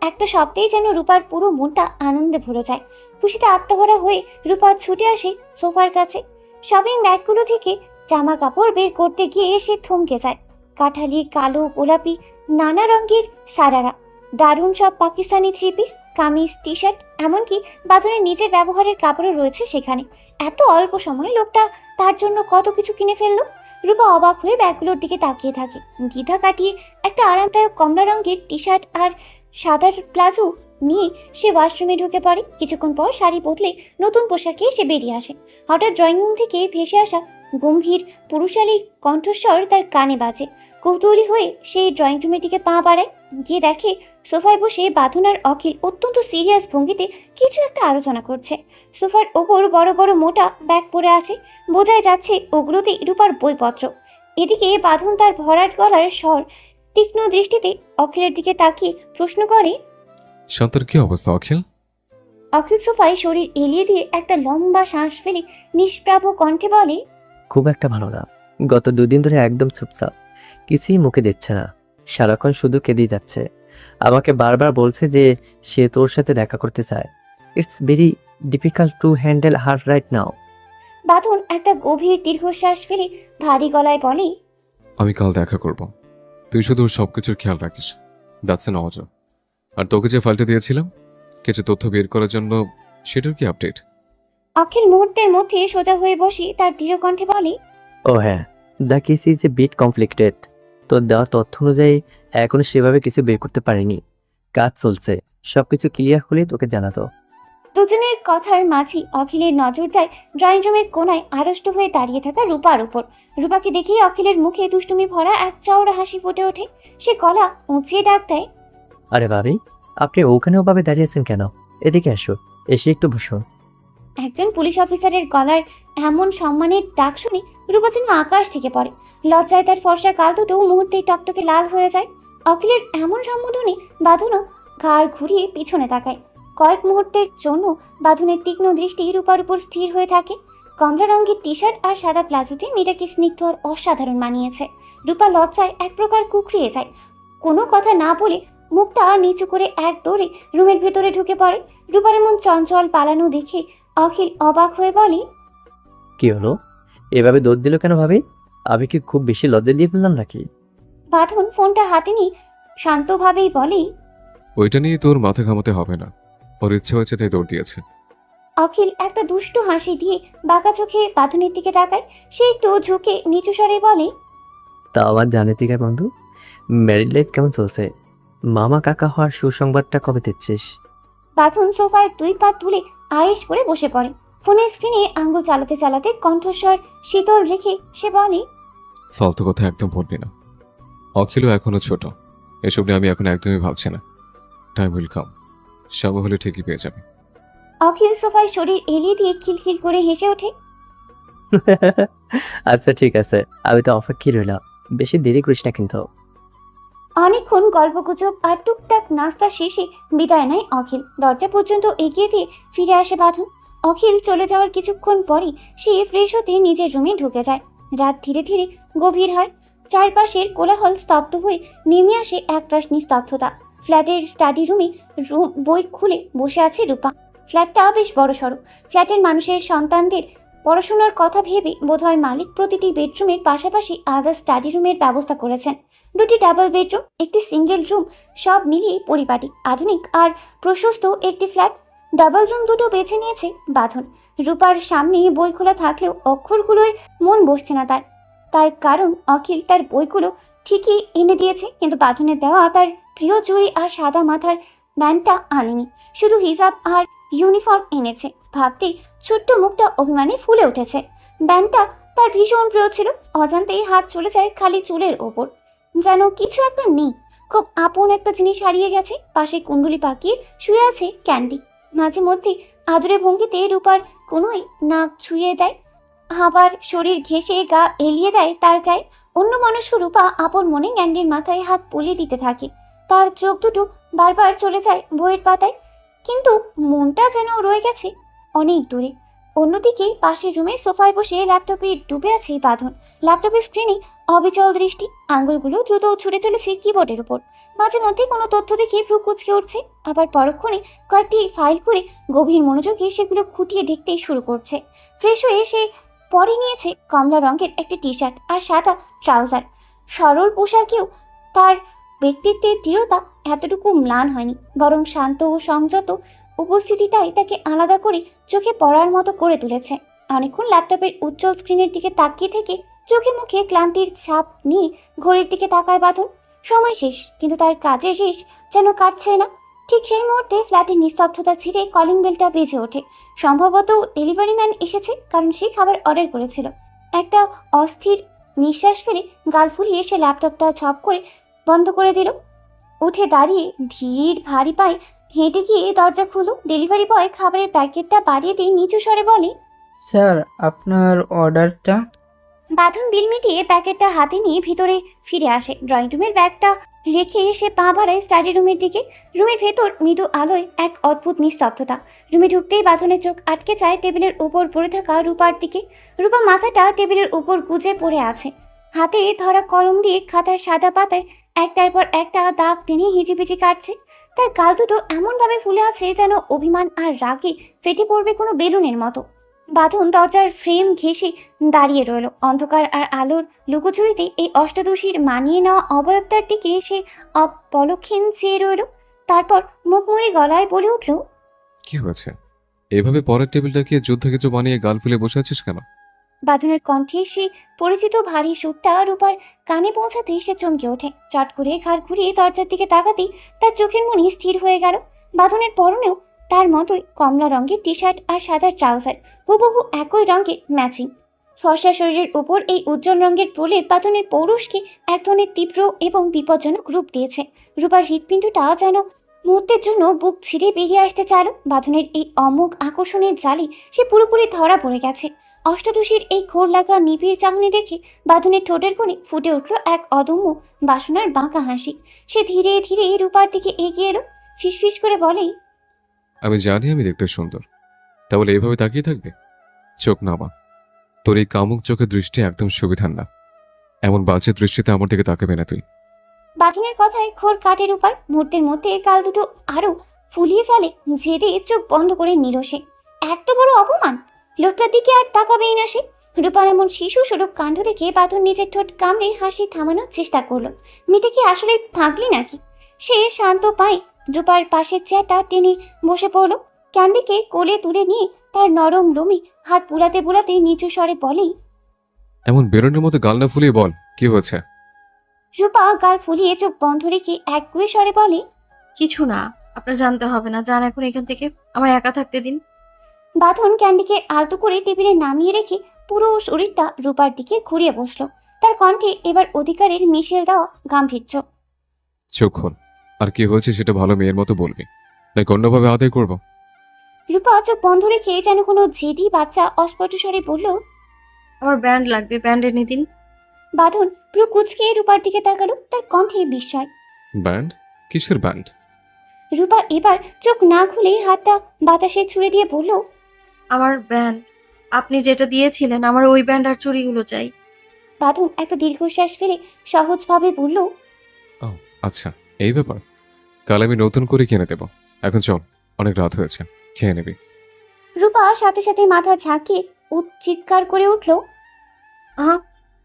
একটা শব্দেই যেন রূপার পুরো মনটা আনন্দে ভরে যায়। খুশিতে আত্মভরা হয়ে রূপা ছুটে আসে সোফার কাছে। শপিং ব্যাগগুলো থেকে জামা কাপড় বের করতে গিয়ে সে থমকে যায়। কাঠালি, কালো, গোলাপি, নানা রঙের সারারা, দারুণ সব Pakistani 3 piece, kameez, T shirt, এমনকি বাঁধনের নিজের ব্যবহারের কাপড়ও রয়েছে সেখানে। এত অল্প সময়ে লোকটা তার জন্য কত কিছু কিনে ফেললো। রূপা অবাক হয়ে ব্যাগগুলোর দিকে তাকিয়ে থাকে। দ্বিধা কাটিয়ে একটা আরামদায়ক কমলা রঙের টি শার্ট আর সাদা প্লাজো নিয়ে সে ওয়াশরুমে ঢুকে পড়ে। কিছুক্ষণ পর শাড়ি বদলে নতুন পোশাকে সে বেরিয়ে আসে। হঠাৎ ড্রয়িং রুম থেকে ভেসে আসা গম্ভীর পুরুষালী কণ্ঠস্বর তার কানে বাজে। কৌতূহলী হয়ে সেই ড্রয়িং রুমের দিকে পা বাড়ায়। গিয়ে দেখে সোফায় বসে বাঁধন আর অখিল অত্যন্ত সিরিয়াস ভঙ্গিতে কিছু একটা আলোচনা করছে। সোফার ওপর বড় বড় মোটা ব্যাগ পড়ে আছে, বোঝাই যাচ্ছে ওগুলোতে রূপার বইপত্র। এদিকে বাঁধন তার ভরাট গলার স্বর তীক্ষ্ণ দৃষ্টিতে অখিলের দিকে তাকিয়ে প্রশ্ন করে। শান্তর কি অবস্থা অখিল? অখিল সোফায় শরীর এলিয়ে দিয়ে একটা লম্বা শ্বাস ফেলে নিষ্প্রাভ কণ্ঠে বলে। খুব একটা ভালো না, গত 2 দিন ধরে একদম চুপচাপ, কিছুই মুখে দিচ্ছে না, সারাক্ষণ শুধু কেঁদেই যাচ্ছে। আমাকে বারবার বলছে যে সে তোর সাথে দেখা করতে চায়। It's very difficult to handle her right now. বাঁধন একটা গভীর দীর্ঘশ্বাস ফেলে ভারী গলায় বলে। আমি কাল দেখা করব, তুই শুধু ওর সবকিছুর খেয়াল রাখিস। যাচ্ছে না অজ। আর তোকে যে ফাইলটা দিয়েছিলাম কিছু তথ্য বের করার জন্য, সেটার কি আপডেট? অখিল মুহূর্তের মধ্যে সোজা হয়ে বসে তার দৃঢ় কণ্ঠে বলে। ও হ্যাঁ, the case is a bit complicated. তোর দেওয়া তথ্য অনুযায়ী এখনো সেভাবে কিছু বের করতে পারিনি, কাজ চলছে, সবকিছু ক্লিয়ার হলে তোকে জানাতো। দুজনের কথার মাঝে অখিলের নজর যায় ড্রয়িং রুমের কোনায় আড়ষ্ট হয়ে দাঁড়িয়ে থাকা রূপার উপর। রূপাকে দেখেই অখিলের মুখে দুষ্টুমি ভরা এক চওড়া হাসি ফুটে ওঠে। সে গলা উঁচিয়ে ডাক দেয়। আরে ভাবি, আপনি ওখানে ওভাবে দাঁড়িয়েছেন কেন? এদিকে আসো, এসে একটু বসো। একজন পুলিশ অফিসারের গলার এমন সম্মানের ডাক শুনে রূপা যেন আকাশ থেকে পড়ে। লজ্জায় তার ফর্সা গাল দুটো মুহূর্তেই টকটকে লাল হয়ে যায়। অখিলের এমন সম্বোধনে বাঁধনও ঘাড় ঘুরিয়ে পিছনে তাকায়। কয়েক মুহূর্তের জন্য বাঁধনের তীক্ষ্ণ দৃষ্টি রূপার উপর স্থির হয়ে থাকে। কমলা রঙের টি শার্ট আর সাদা প্লাজোতে মেয়েটাকে স্নিগ্ধ আর অসাধারণ মানিয়েছে। রূপা লজ্জায় এক প্রকার কুকড়িয়ে যায়। কোনো কথা না বলে মুখটা নিচু করে এক দৌড়ে রুমের ভেতরে ঢুকে পড়ে। রূপার এমন চঞ্চল পালানো দেখে অখিল অবাক হয়ে বলে, কি হলো? এভাবে দৌড় দিল কেন ভাবি? আমি কি খুব বেশি লজ্জা দিয়ে ফেললাম নাকি? বাঁধন ফোনটা হাতে নিয়ে শান্তভাবেই বলে, ওইটা নিয়ে তোর মাথা ঘামাতে হবে না। ওর ইচ্ছে হয়েছে তাই দৌড় দিয়েছে। অখিল একটা দুষ্টু হাসি দিয়ে বাঁকা চোখে বাঁধনের দিকে তাকায়। সে একটু ঝুঁকে নিচু স্বরে বলে, তা আমার জানেতিকার বন্ধু, ম্যারিড লাইফ কেমন চলছে? মামা কাকা হওয়ার সুসংবাদটা কবে দিচ্ছিস? বাঁধন সোফায় 2 পা তুলে আয়েশ করে বসে পড়ে। ফোনের স্ক্রিনে আঙ্গুল চালাতে চালাতে কণ্ঠস্বর শীতল রেখে সে বলে, ফালতু কথা একদম বলবি না। অখিলও এখনো ছোট, এসব নিয়ে আমি এখন একদমই ভাবছি না। টাইম উইল কাম, সময় হলে ঠিকই পেয়ে যাবে। অখিল সোফায় শরীর এলিয়ে দিয়ে খিলখিল করে হেসে ওঠে। আচ্ছা ঠিক আছে, আমি তো অপেক্ষায় রইলাম। বেশি দেরি করিস না কিন্তু। অনেকক্ষণ গল্পগুজব আর টুকটাক নাস্তা শেষে বিদায় নেয় অখিল। দরজা পর্যন্ত এগিয়ে দিয়ে ফিরে আসে বাঁধন। অখিল চলে যাওয়ার কিছুক্ষণ পরই সে ফ্রেশ হতে নিজের রুমে ঢুকে যায়। রাত ধীরে ধীরে গভীর হয়। চারপাশের কোলাহল স্তব্ধ হয়ে নেমে আসে একরাশ নিস্তব্ধতা। ফ্ল্যাটের স্টাডি রুমে বই খুলে বসে আছে রূপা। ফ্ল্যাটটা বেশ বড়সড়। ফ্ল্যাটের মানুষের সন্তানদের পড়াশোনার কথা ভেবে বোধহয় মালিক প্রতিটি বেডরুমের পাশাপাশি আলাদা স্টাডি রুমের ব্যবস্থা করেছেন। 2টি ডাবল বেডরুম, একটি সিঙ্গেল রুম, সব মিলিয়ে পরিপাটি, আধুনিক আর প্রশস্ত একটি ফ্ল্যাট। ডাবল রুম দুটো বেছে নিয়েছে বাঁধন। রূপার সামনে বই খোলা থাকলেও অক্ষরগুলোয় মন বসছে না তার। তার কারণ অখিল তার বইগুলো ঠিকই এনে দিয়েছে, কিন্তু বাঁধনের দেওয়া তার প্রিয় চুড়ি আর সাদা মাথার ব্যান্ডটা আনেনি। শুধু হিজাব আর ইউনিফর্ম এনেছে। ভাবতেই ছোট্ট মুখটা অভিমানে ফুলে উঠেছে। ব্যান্ডটা তার ভীষণ প্রিয় ছিল। অজান্তেই হাত চলে যায় খালি চুলের ওপর। যেন কিছু একটা নেই, খুব আপন একটা জিনিস হারিয়ে গেছে। পাশে কুণ্ডলি পাকিয়ে শুয়ে আছে ক্যান্ডি। মাঝে মধ্যে আদুরে ভঙ্গিতে রূপার কোনোই নাক ছুঁয়ে দেয়, আবার শরীর ঘেঁষে গা এলিয়ে দেয় তার গায়ে। অন্য মানুষ রূপা আপন মনে ক্যান্ডির মাথায় হাত বুলিয়ে দিতে থাকে। তার চোখ দুটো বারবার চলে যায় বইয়ের পাতায়, কিন্তু মনটা যেন রয়ে গেছে অনেক দূরে। অন্যদিকে পাশের রুমে সোফায় বসে ল্যাপটপে ডুবে আছে বাঁধন। ল্যাপটপের স্ক্রিনে অবিচল দৃষ্টি, আঙ্গুলগুলো দ্রুত ছুটে চলেছে কিবোর্ডের উপর। মাঝে মধ্যে কোনো তথ্য দেখে ভ্রু কুঁচকে উঠছে, আবার পরক্ষণে কয়েকটি ফাইল করে গভীর মনোযোগে সেগুলো খুঁটিয়ে দেখতেই শুরু করছে। ফ্রেশ হয়ে সে পরে নিয়েছে কমলা রঙের একটি টি শার্ট আর সাদা ট্রাউজার। সরল পোশাকেও তার ব্যক্তিত্বের দৃঢ়তা এতটুকু ম্লান হয়নি, বরং শান্ত ও সংযত উপস্থিতিটাই তাকে আলাদা করে চোখে পড়ার মতো করে তুলেছে। অনেকক্ষণ ল্যাপটপের উজ্জ্বল স্ক্রিনের দিকে তাকিয়ে থেকে চোখে মুখে ক্লান্তির ছাপ নিয়ে ঘড়ির দিকে তাকায় বাঁধন। সময় শেষ, কিন্তু তার কাজের রেশ যেন কাটছে না। ঠিক সেই মুহূর্তে ফ্ল্যাটের নিস্তব্ধতা ছিঁড়ে কলিং বেলটা বেজে ওঠে। সম্ভবত ডেলিভারি ম্যান এসেছে, কারণ সে খাবার অর্ডার করেছিল। একটা অস্থির নিঃশ্বাস ফেলে গাল ফুলিয়ে সে ল্যাপটপটা ঝপ করে বন্ধ করে দিল। উঠে দাঁড়িয়ে ধীর ভারী পায়ে হেঁটে গিয়ে দরজা খুলো। ডেলিভারি বয় খাবারের প্যাকেটটা বাড়িয়ে দিয়ে নিচু স্বরে বলে, স্যার, আপনার অর্ডারটা। বাঁধন বিল মিটিয়ে প্যাকেটটা হাতে নিয়ে ভিতরে ফিরে আসে। ড্রয়িং রুমের ব্যাগটা রেখে সে পা বাড়ায় স্টাডি রুমের দিকে। রুমের ভেতর মৃদু আলোয় এক অদ্ভুত নিস্তব্ধতা। রুমে ঢুকতেই বাঁধনের চোখ আটকে যায় টেবিলের উপর পড়ে থাকা রূপার দিকে। রূপা মাথাটা টেবিলের উপর গুজে পড়ে আছে। হাতে ধরা কলম দিয়ে খাতার সাদা পাতায় একটার পর একটা দাগ টেনে হিজিবিজি কাটছে। তার গাল দুটো এমনভাবে ফুলে আছে যেন অভিমান আর রাগে ফেটে পড়বে কোনো বেলুনের মতো। বাঁধন দরজার ফ্রেম ঘেঁষে দাঁড়িয়ে রইল। অন্ধকার আর আলোর লুকোচুরিতে এই অষ্টাদশীর মানিয়ে নেওয়া অবয়বটার দিকে সে অপলক্ষীন চেয়ে রইল। তারপর মুখমুড়ি গলায় বলে উঠল, কি হয়েছে? এভাবে পরের টেবিলটাকে যুদ্ধক্ষেত্র বানিয়ে গাল ফুলে বসে আছিস কেন? বাঁধনের কণ্ঠে সে পরিচিত ভারী সুরটা রূপার কানে পৌঁছাতেই সে চমকে ওঠে। চট করে ঘাড় ঘুরিয়ে দরজার দিকে তাকাতেই তার চোখের মনি স্থির হয়ে গেল। বাঁধনের পরনেও তার মতোই কমলা রঙের টি শার্ট আর সাদা ট্রাউজার, হুবহু একই রঙের ম্যাচিং। ফর্সা শরীরের উপর এই উজ্জ্বল রঙের প্রলেপ বাঁধনের পৌরুষকে এক ধরনের তীব্র এবং বিপজ্জনক রূপ দিয়েছে। রূপার হৃৎপিণ্ডটা যেন মুহূর্তের জন্য বুক ছিঁড়ে বেরিয়ে আসতে চাইল। বাঁধনের এই অমোঘ আকর্ষণের জালে সে পুরোপুরি ধরা পড়ে গেছে। অষ্টাদশীর এই ঘোর লাগা নিবিড় চাহনি দেখে বাঁধনের ঠোঁটের কোণে ফুটে উঠল এক অদম্য বাসনার বাঁকা হাসি। সে ধীরে ধীরে রূপার দিকে এগিয়ে এলো, ফিসফিস করে বলে, আমি জানি আমি দেখতে সুন্দর, তাহলে এইভাবে তাকিয়ে থাকবে? চোখ নামা। তোর এই কামুক চোখের দৃষ্টি একদম সুবিধার না। এমন বাজে দৃষ্টিতে আমার দিকে তাকাবে না তুই। বাঁধনের কথায় ঘোর কাটে রূপার। মুহূর্তের মধ্যে গাল দুটো আরো ফুলিয়ে ফেলে, জেদে চোখ বন্ধ করে নিল সে। এত বড় অপমান! লোকটার দিকে আর তাকাবেই না সে। রূপার এমন শিশু স্বরূপ কাণ্ড দেখে বাঁধন নিজের ঠোঁট কামড়ে হাসি থামানোর চেষ্টা করলো। মেয়েটা কি আসলে পাগলি নাকি? সে শান্ত পায় রূপার পাশের চেয়ারটা টেনে বসে পড়ল। ক্যান্ডিকে কোলে তুলে নিয়ে তার নরম লোমে হাত বুলাতে বুলাতে নিচু স্বরে বলে, এমন বেরোনোর মতো গাল না ফুলিয়ে বল, কি হয়েছে? রূপা গাল ফুলিয়ে চোখ বন্ধ রেখে একগুঁয়ে স্বরে বলে, কিছু না, আপনার জানতে হবে না, যান এখন এখান থেকে, আমার একা থাকতে দিন। বাঁধন ক্যান্ডিকে আলতো করে টেবিলে নামিয়ে রেখে পুরো শরীরটা রূপার দিকে ঘুরিয়ে বসলো। তার কণ্ঠে এবার অধিকারের মিশেল দেওয়া গাম্ভীর্য। চোখ খোল, আর কি হয়েছে সেটা ভালো মেয়ের মতো বলবি, নাকি অন্যভাবে আদায় করবো? রূপা চোখ বন্ধ রেখে যেন কোনো জেদি বাচ্চা অস্পষ্ট স্বরে বলল, আমার ব্যান্ড লাগবে, ব্যান্ড এনে দিন। বাঁধন পুরো কুচকে রূপার দিকে তাকালো, তার কণ্ঠে বিস্ময়। ব্যান্ড? কিসের ব্যান্ড? রূপা এবার চোখ না খুলে হাতটা বাতাসে ছুড়ে দিয়ে বলল, আমার ব্যান্ড, আপনি যেটা দিয়েছিলেন, আমার ওই ব্যান্ড আর চুড়িগুলো চাই। বাঁধন একটা দীর্ঘশ্বাস ফেলে সহজভাবে বলল, ও আচ্ছা, এই ব্যাপার। কাল আমি নতুন করে কিনে দেবো। এখন চল, অনেক রাত হয়েছে, খেয়ে নেবি। রূপা সাথে সাথে মাথা ঝাঁকিয়ে চিৎকার করে উঠল, আহা,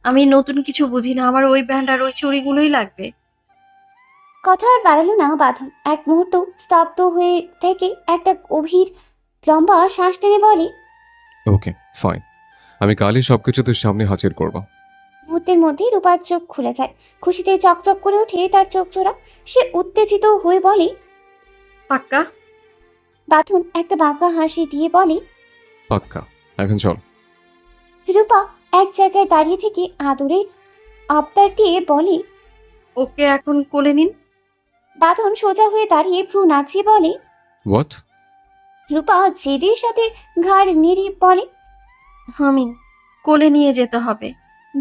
আমি নতুন কিছু বুঝি না, আমার ওই ব্যান্ড আর ওই চুড়িগুলোই লাগবে। কথা আর বাড়ালো না বাঁধন। এক মুহূর্ত স্তব্ধ হয়ে থেকে একটা গভীর লম্বা শ্বাস টেনে বলে, ওকে ফাইন, আমি কালই সবকিছু তোর সামনে হাজির করব। মুহূর্তের মধ্যে রূপার চোখ খুলে যায়। খুশিতে চকচক করে ওঠে তার চোখ জোড়া। সে উত্তেজিত হয়ে বলে, পাক্কা? বাঁধন একটা বাঁকা হাসি দিয়ে বলে, পাক্কা, এখন চল। রূপা এক জায়গায় দাঁড়িয়ে থেকে আদরে আবদার দিয়ে বলে, ওকে এখন কোলে নিন। বাঁধন সোজা হয়ে দাঁড়িয়ে ভ্রু নাচিয়ে বলে, হোয়াট? রূপা জেদের সাথে ঘাড় নেড়ে বলে, হামিন, কোলে নিয়ে যেতে হবে।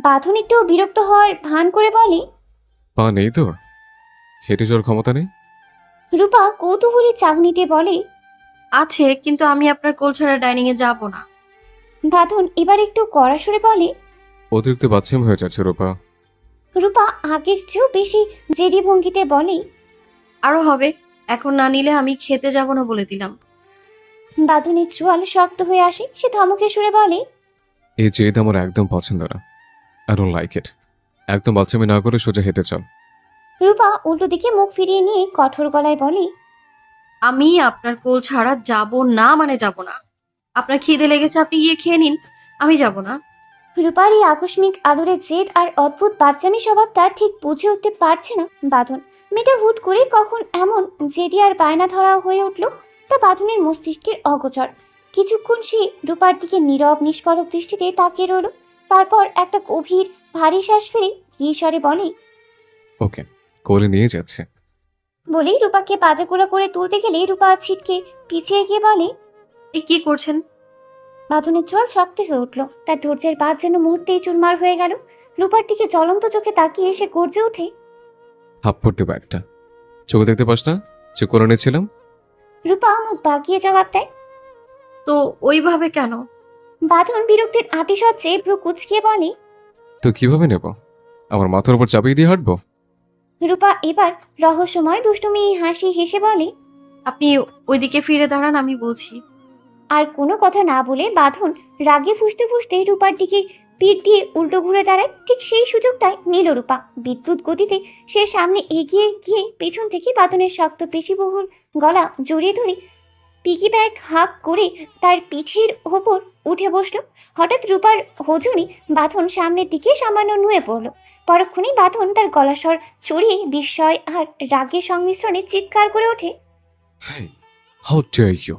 বাঁধন একটু বিরক্ত হওয়ার ভান করে বলে, পা নেই তোর? হেঁটে যাওয়ার ক্ষমতা নেই? রূপা কৌতূহলী চাহনিতে বলে, আছে, কিন্তু আমি আপনার কোল ছাড়া ডাইনিং এ যাব না। বাঁধন এবার একটু কড়া সুরে বলে। অতিরিক্ত বাচ্চামি হয়ে যাচ্ছে রূপা। রূপা আগের চেয়েও বেশি জেদি ভঙ্গিতে বলে, আরো হবে, এখন না নিলে আমি খেতে যাব না বলে দিলাম। বাঁধনের চোয়াল শক্ত হয়ে আসে। সে ধমকে সুরে বলে, এই জেদ আমার একদম পছন্দ না। I don't like it. একদম বাচ্চামি না করে সোজা হেঁটে চল। রূপা উল্টো দিকে মুখ ফিরিয়ে নিয়ে কঠোর গলায় বলে, আমি আপনার কোল ছাড়া যাব না, মানে যাব না। আপনার খিদে লেগেছে, আপনি গিয়ে খেয়ে নিন, আমি যাব না। রূপার এই আকস্মিক আদরের জেদ আর অদ্ভুত বাচ্চামি স্বভাবটা ঠিক বুঝে উঠতে পারছে না বাঁধন। মেয়েটা হুট করে কখন এমন জেদি আর বায়না ধরা হয়ে উঠল তা বাঁধনের মস্তিষ্কের অগোচর। কিছুক্ষণ সে রূপার দিকে নীরব নিষ্পলক দৃষ্টিতে তাকিয়ে রইল। তারপর একটা গভীর ভারী শ্বাস ফেলে ধীরে বলে, ওকে, কোলে নিয়ে যাচ্ছে। বলেই রূপাকে পাজাগুলো করে তুলতে গেলে রূপা ছিটকে পিছিয়ে গিয়ে বলে, এই কি করছেন? বাঁধনের চোয়াল শক্ত হয়ে উঠল। তার ধৈর্যের বাঁধ যেন মুহূর্তেই চুরমার হয়ে গেল। রূপার দিকে জ্বলন্ত চোখে তাকিয়ে সে গর্জে ওঠে, থাপ্পড় দেবো একটা। চোখে দেখতে পাস না যে কোলে নিয়েছিলাম? রূপা মুখ বাঁকিয়ে জবাব দেয়। তো ওইভাবে কেন? বাঁধন বিরক্তির আতিশয্যে ভ্রু কুচকিয়ে বলে, তো কিভাবে নেব? আমার মাথার উপর চাপিয়ে দিয়ে হাঁটবো? রূপা এবার রহস্যময় দুষ্টুমি হাসি হেসে বলে। আপনি ওইদিকে ফিরে দাঁড়ান, আমি বলছি। আর কোনো কথা না বলে বাঁধন রাগে ফুঁসতে ফুঁসতে রূপার দিকে পিঠ দিয়ে উল্টো ঘুরে দাঁড়ায়। ঠিক সেই সুযোগটাই নিল রূপা। বিদ্যুৎ গতিতে সে সামনে এগিয়ে গিয়ে পেছন থেকে বাঁধনের শক্ত পেশিবহুল গলা জড়িয়ে ধরে পিকি ব্যাগ হাঁক করে তার পিঠের ওপর উঠে বসল। হঠাৎ রূপার হোজনে বাঁধন সামনের দিকে সামান্য নুয়ে পড়ল। পরক্ষণেই বাঁধন তার গলাস্বর ছড়িয়ে বিস্ময় আর রাগের সংমিশ্রণে চিৎকার করে ওঠে, Hey, how dare you!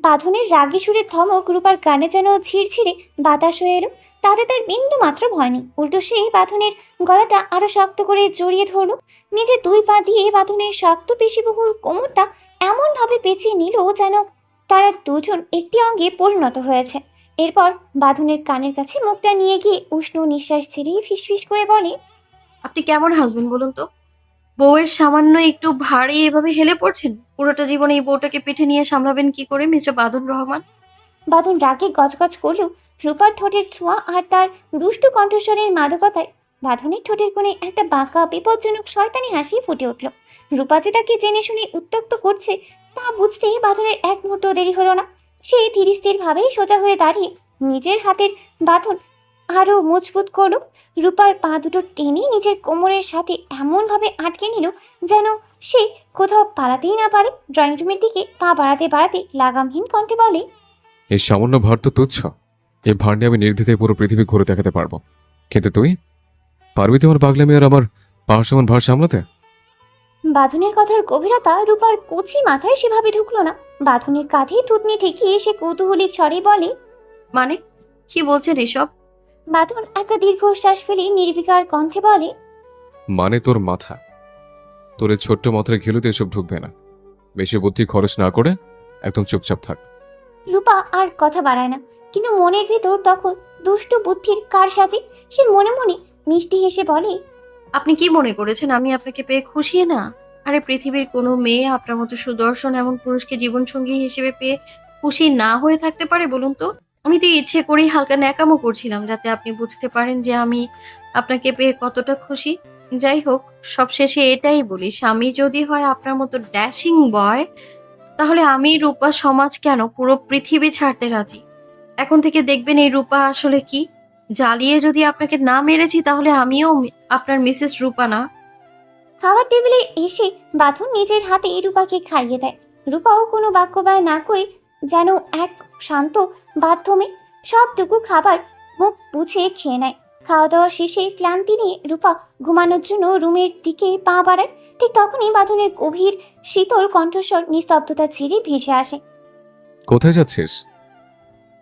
বাঁধনের রাগী সুরের ধমক রূপার কানে যেন ঝিরঝিরে বাতাস হয়ে এলো। তাতে তার বিন্দু মাত্র ভয় নেই। উল্টো সে বাঁধনের গলাটা আরো শক্ত করে জড়িয়ে ধরল। নিজে দুই পা দিয়ে বাঁধনের শক্ত পেশিবহুল কোমরটা এমনভাবে পেঁচিয়ে নিল যেন তারা দুজন একটি অঙ্গে পরিণত হয়েছে। এরপর বাঁধনের কানের কাছে মুখটা নিয়ে গিয়ে উষ্ণ নিঃশ্বাস ছেড়ে ফিসফিস করে বলে, আপনি কেমন হাসবেন বলুন তো? বউয়ের সামান্য একটু ভারী এভাবে হেলে পড়ছেন? পুরোটা জীবন এই বউটাকে পিঠে নিয়ে সামলাবেন কি করে মিস্টার বাঁধন রহমান? বাঁধন রাগে গজগজ করলেও রূপার ঠোঁটের ছোঁয়া আর তার দুষ্টু কণ্ঠস্বরের মাদকতায় বাঁধনের ঠোঁটের কোণে একটা বাঁকা বিপজ্জনক শয়তানি হাসি ফুটে উঠল। রূপা যে তাকে জেনে শুনে উত্ত্যক্ত করছে তা বুঝতে বাঁধনের এক মুহূর্ত দেরি হলো না। সে ধীর স্থিরভাবেই সোজা হয়ে দাঁড়িয়ে নিজের হাতের বাঁধন আরও মজবুত করল। রূপার পা দুটো টেনে নিজের কোমরের সাথে এমনভাবে আটকে নিল যেন সে কোথাও পালাতেই না পারে। ড্রয়িং রুমের দিকে পা বাড়াতে বাড়াতে লাগামহীন কণ্ঠে বলে, এই সামান্য ভার তো তুচ্ছ। এই ভার নিয়ে আমি নির্দ্বিধায় পুরো পৃথিবী ঘুরে দেখাতে পারবো, কিন্তু তুই পারবি তোমার পাগলামি আর আমার পাহাড় সমান ভার সামলাতে? বাঁধনের কথার গভীরতা রূপার কচি মাথায় সেভাবে ঢুকলো না। বাঁধনের কাঁধে থুতনি ঠেকিয়ে সে কৌতূহলিক স্বরে বলে, মানে কি বলছেন এসব? বাঁধন একটা দীর্ঘশ্বাস ফেলে নির্বিকার কণ্ঠে বলে, মানে তোর মাথা, তোর এই ছোট্ট মাথার ঘিলুতে এসব ঢুকবে না। বেশি বুদ্ধি খরচ না করে একদম চুপচাপ থাক। রূপা আর কথা বাড়ায় না, কিন্তু মনের ভেতর তখন দুষ্টু বুদ্ধির কার সাজে। সে মনে মনে মিষ্টি হেসে বলে, আপনি কি মনে করেছেন আমি আপনাকে পেয়ে খুশি না? আরে পৃথিবীর কোনো মেয়ে আপনার মতো সুদর্শন এমন পুরুষকে জীবনসঙ্গী হিসেবে পেয়ে খুশি না হয়ে থাকতে পারে বলুন তো? আমি তো ইচ্ছে করেই হালকা ন্যাকামো করছিলাম যাতে আপনি বুঝতে পারেন যে আমি আপনাকে পেয়ে কতটা খুশি। যাই হোক, সবশেষে এটাই বলি, স্বামী যদি হয় আপনার মতো ড্যাশিং বয়, তাহলে আমি রূপা সমাজ কেন পুরো পৃথিবী ছাড়তে রাজি। এখন থেকে দেখবেন এই রূপা আসলে কি। জ্বালিয়ে যদি আপনাকে না মেরেছি তাহলে আমিও আপনার মিসেস রূপা না। খাবার টেবিলে এসে বাঁধন নিজের হাতে রূপাকে খাইয়ে দেয়। রূপাও কোনো বাক্য ব্যয় না করে যেন এক শান্ত বাথরুমে সবটুকু খাবার মুখ বুঝে খেয়ে নেয়। খাওয়া দাওয়া শেষে ক্লান্তি নিয়ে রূপা ঘুমানোর জন্য রুমের দিকে পা বাড়ায়। ঠিক তখনই বাঁধনের গভীর শীতল কণ্ঠস্বর নিস্তব্ধতা ছেড়ে ভেসে আসে। কোথায় যাচ্ছিস?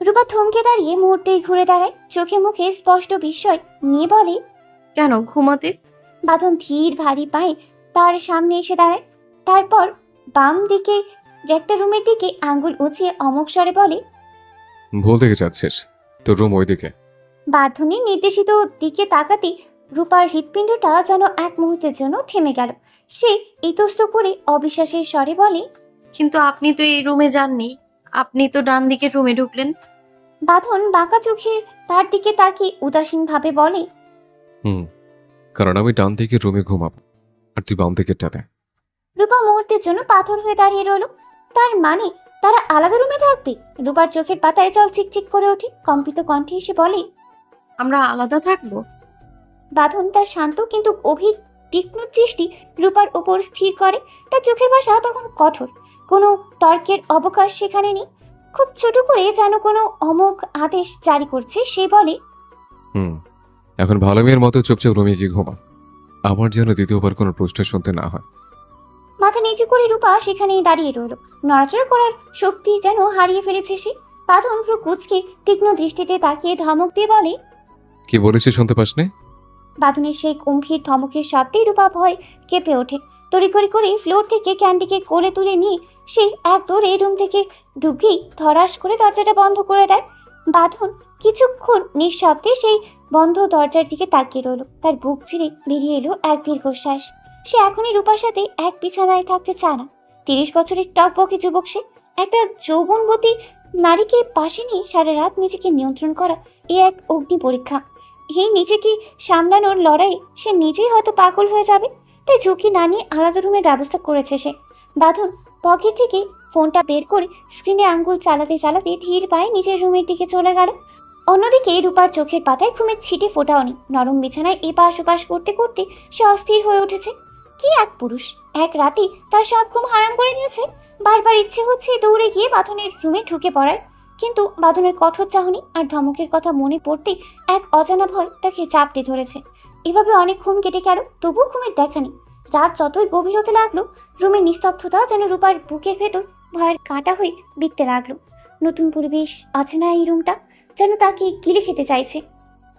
রূপা থমকে দাঁড়িয়ে মুহূর্তেই ঘুরে দাঁড়ায়, চোখে মুখে স্পষ্ট বিস্ময় নিয়ে বলে, কেন ঘুমাতে? বাঁধন ধীর ভারী পায়ে তার সামনে এসে দাঁড়ায়। তারপর বাম দিকে একটা রুমের দিকে আঙ্গুল উঁচিয়ে অমক স্বরে বলে, ভুল দিকে যাচ্ছিস, তোর রুম ওইদিকে। বাঁধনের নির্দেশিত দিকে তাকাতে রূপার হৃৎপিণ্ডটা যেন এক মুহূর্তের জন্য থেমে গেল। সে ইতস্ত করে অবিশ্বাসের স্বরে বলে, কিন্তু আপনি তো এই রুমে যাননি, আপনি তো ডান দিকের রুমে ঢুকলেন। বাঁধন বাঁকা চোখে তার দিকে তাকিয়ে উদাসীনভাবে বলে, কারণ আমি ডান দিকে রুমে ঘুমাবো আর তুই বাম দিকেরটাতে। রূপা মুহূর্তের জন্য পাথর হয়ে দাঁড়িয়ে রইল। তার মানে তারা আলাদা রুমে থাকবে? রূপার চোখের পাতায় জল চিকচিক করে ওঠে, কম্পিত কণ্ঠে এসে বলে, আমরা আলাদা থাকবো? বাঁধন তার শান্ত কিন্তু গভীর তীক্ষ্ণ দৃষ্টি রূপার ওপর স্থির করে। তার চোখের ভাষা তখন কঠোর, কোনো তর্কের অবকাশ সেখানে নেই। খুব ছোট করে যেন কোনো অমোঘ আদেশ জারি করছে। সে বলে, এখন ভালো মেয়ের মতো চুপচাপ রুমে গিয়ে ঘুমা, আমার যেন দ্বিতীয়বার কোনো প্রশ্ন শুনতে না হয়। মাথা নিচু করে রূপা সেখানেই দাঁড়িয়ে রইল। নড়াচড়া করার শক্তি যেন হারিয়ে ফেলেছে সে। বাঁধন ভ্রু কুঁচকে তীক্ষ্ণ দৃষ্টিতে তাকিয়ে ধমক দিয়ে বলে, কি বলেছিস শুনতে পাসনি? বাঁধনের সেই গম্ভীর ধমকের শব্দে রূপা ভয় কেঁপে ওঠে। তড়িঘড়ি করে ফ্লোর থেকে ক্যান্ডিকে কোলে তুলে নিয়ে সে এক দৌড়ে রুম থেকে ঢুকেই ধরাস করে দরজাটা বন্ধ করে দেয়। বাঁধন কিছুক্ষণ নিঃশব্দে সেই বন্ধ দরজার দিকে তাকিয়ে রইল। তার বুক ছিঁড়ে বেরিয়ে এলো এক দীর্ঘশ্বাস। সে এখনই রূপার সাথে এক বিছানায় থাকতে চায় না। 30 বছরের টকবকে যুবক সে। একটা যৌবনবতী নারীকে পাশে নিয়ে সারা রাত নিজেকে নিয়ন্ত্রণ করা এ এক অগ্নি পরীক্ষা। এই নিজেকে সামলানোর লড়াই সে নিজেই হয়তো পাগল হয়ে যাবে। তাই ঝুঁকি না নিয়ে আলাদা রুমের ব্যবস্থা করেছে সে। বাঁধন পকেট থেকে ফোনটা বের করে স্ক্রিনে আঙ্গুল চালাতে চালাতে ধীর পায়ে নিজের রুমের দিকে চলে গেল। অন্যদিকে রূপার চোখের পাতায় ঘুমের ছিটে ফোটাও নি। নরম বিছানায় এপাশ ওপাশ করতে করতে সে অস্থির হয়ে উঠেছে। কি এক পুরুষ, এক রাতে তার সব ঘুম হারাম করে দিয়েছে। বারবার ইচ্ছে হচ্ছে দৌড়ে গিয়ে বাঁধনের রুমে ঢুকে পড়ার, কিন্তু বাঁধনের কঠোর চাহনি আর ধমকের কথা মনে পড়তে এক অজানা ভয় তাকে চাপটে ধরেছে। এভাবে অনেকক্ষণ কেটে গেল, তবুও ঘুমের দেখা নেই। রাত যতই গভীর হতে লাগলো, রুমের নিস্তব্ধতা যেন রূপার বুকের ভেতর ভয়ের কাঁটা হয়ে বিঁধতে লাগলো। নতুন পরিবেশ, অচেনা এই রুমটা যেন তাকে গিলে খেতে চাইছে।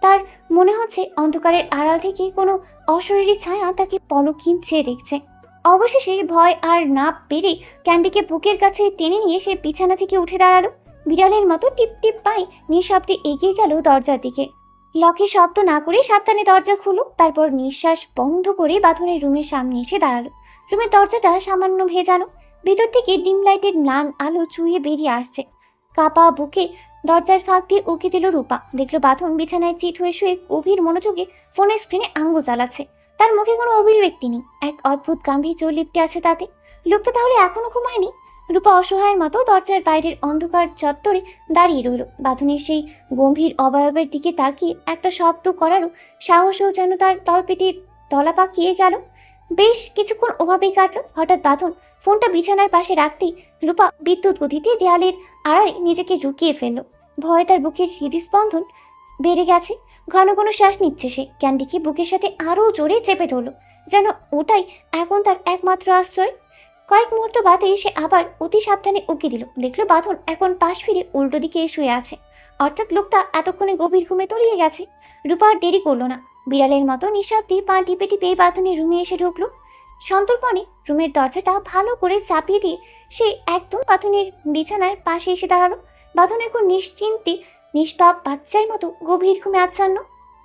তার মনে হচ্ছে অন্ধকারের আড়াল থেকে কোনো অশরীরী ছায়া তাকে পলকহীন চেয়ে দেখছে। অবশেষে ভয় আর না পেরে ক্যান্ডিকে বুকের কাছে টেনে নিয়ে সে বিছানা থেকে উঠে দাঁড়ালো। বিড়ালের মতো টিপ টিপ পায়ে নিঃশব্দে এগিয়ে গেল দরজার দিকে। লকের শব্দ না করে সাবধানে দরজা খুলো, তারপর নিঃশ্বাস বন্ধ করে বাঁধনের রুমের সামনে এসে দাঁড়ালো। রুমের দরজাটা সামান্য ভেজানো, ভিতর থেকে ডিম লাইটের ম্লান আলো চুইয়ে বেরিয়ে আসছে। কাপা বুকে দরজার ফাঁক দিয়ে উঁকি দিল রূপা। দেখলো বাঁধন বিছানায় চিত হয়ে শুয়ে গভীর মনোযোগে ফোনের স্ক্রিনে আঙ্গুল চালাচ্ছে। তার মুখে কোনো অভিব্যক্তি নেই, এক অদ্ভুত গাম্ভীর্য লিপ্টে আছে তাতে। লোকটা তাহলে এখনো ঘুমায়নি? রূপা অসহায়ের মতো দরজার বাইরের অন্ধকার চত্বরে দাঁড়িয়ে রইল। বাঁধনের সেই গম্ভীর অবয়বের দিকে তাকিয়ে একটা শব্দ করারও সাহসও যেন তার তলপেটে তলা পাকিয়ে গেল। বেশ কিছুক্ষণ ওভাবেই কাটলো। হঠাৎ বাঁধন ফোনটা বিছানার পাশে রাখতেই রূপা বিদ্যুৎ গতিতে দেয়ালের আড়ালে নিজেকে লুকিয়ে ফেলল। ভয়ে তার বুকের হৃদস্পন্দন বেড়ে গেছে। ঘন ঘন শ্বাস নিচ্ছে সে। ক্যান্ডিকে বুকের সাথে আরও জোরে চেপে ধরল, যেন ওটাই এখন তার একমাত্র আশ্রয়। কয়েক মুহূর্ত বাদে সে আবার অতি সাবধানে উকি দিল। দেখলো বাঁধন এখন পাশ ফিরে উল্টো দিকে শুয়ে আছে, অর্থাৎ লোকটা এতক্ষণে গভীর ঘুমে তলিয়ে গেছে। রূপা আর দেরি করলো না, বিড়ালের মতো নিঃশব্দে পা টিপে টিপে বাঁধনের রুমে এসে ঢুকলো। সন্তর্পণে রুমের দরজাটা ভালো করে চাপিয়ে দিয়ে সে একদম বাঁধনের বিছানার পাশে এসে দাঁড়ালো। বাঁধন এখন নিশ্চিন্তে নিষ্পাপ বাচ্চার মতো গভীর ঘুমে আচ্ছন্ন।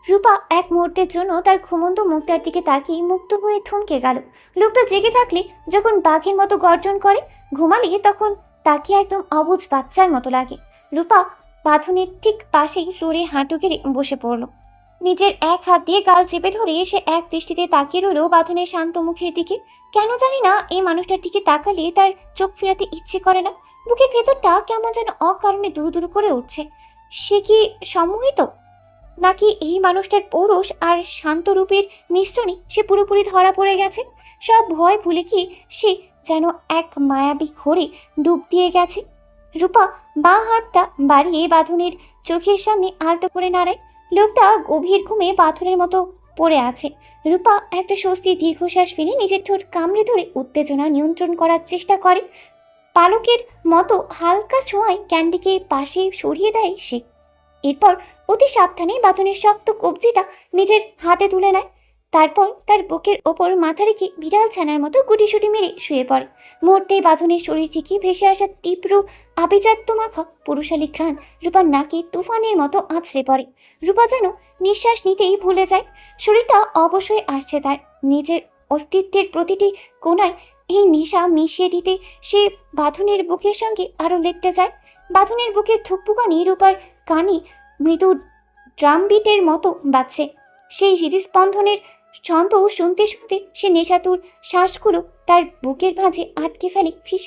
রূপা এক মুহূর্তের জন্য তার ঘুমন্ত মুখটার দিকে তাকিয়ে মুক্ত হয়ে থমকে গেল। লোকটা জেগে থাকলে যখন বাঘের মতো গর্জন করে, ঘুমালে তখন তাকে একদম অবুঝ বাচ্চার মতো লাগে। রূপা বাঁধনের ঠিক পাশেই ফ্লোরে হাঁটু গেড়ে বসে পড়ল। নিজের এক হাত দিয়ে গাল চেপে ধরে সে এক দৃষ্টিতে তাকিয়ে রইল বাঁধনের শান্ত মুখের দিকে। কেন জানি না এই মানুষটার দিকে তাকালে তার চোখ ফেরাতে ইচ্ছে করে না। বুকের ভেতরটা কেমন যেন অকারণে দুরু দুরু করে উঠছে। সে কি সম্মোহিত, নাকি এই মানুষটার পৌরুষ আর শান্ত রূপের মিশ্রণে সে পুরোপুরি ধরা পড়ে গেছে? সব ভয় ভুলে গিয়ে সে যেন এক মায়াবী ঘোরে ডুব দিয়ে গেছে। রূপা বাঁ হাতটা বাড়িয়ে বাঁধনের চোখের সামনে আলতো করে নাড়ায়। লোকটা গভীর ঘুমে পাথরের মতো পড়ে আছে। রূপা একটা স্বস্তির দীর্ঘশ্বাস ফেলে নিজের ঠোঁট কামড়ে ধরে উত্তেজনা নিয়ন্ত্রণ করার চেষ্টা করে। পালকের মতো হালকা ছোঁয়ায় ক্যান্ডিকে পাশে সরিয়ে দেয় সে। এরপর অতি সাবধানে বাঁধনের শক্ত কবজিটা নিজের হাতে তুলে নেয়। তারপর তার বুকের ওপর মাথা রেখে বিড়াল ছানার মতো গুটিসুটি মেরে শুয়ে পড়ে। মুহূর্তেই বাঁধনের শরীর থেকে ভেসে আসা তীব্র আভিজাত্য মাখা পুরুষালী ঘ্রাণ রূপার নাকে তুফানের মতো আছড়ে পড়ে। রূপা যেন নিঃশ্বাস নিতেই ভুলে যায়। শরীরটা অবশ্যই আসছে তার। নিজের অস্তিত্বের প্রতিটি কোণায় এই নেশা মিশিয়ে দিতে সে বাঁধনের বুকের সঙ্গে আরও লেপটে যায়। বাঁধনের বুকের থুকপুকানি রূপার কানে মৃদু ড্রামবিটের মতো বাজছে। সেই হৃদস্পন্দনের ছন্দ শুনতে শুনতে সে নেশাতুর শ্বাসগুলো তার বুকের ভাঁজে আটকে ফেলে ফিস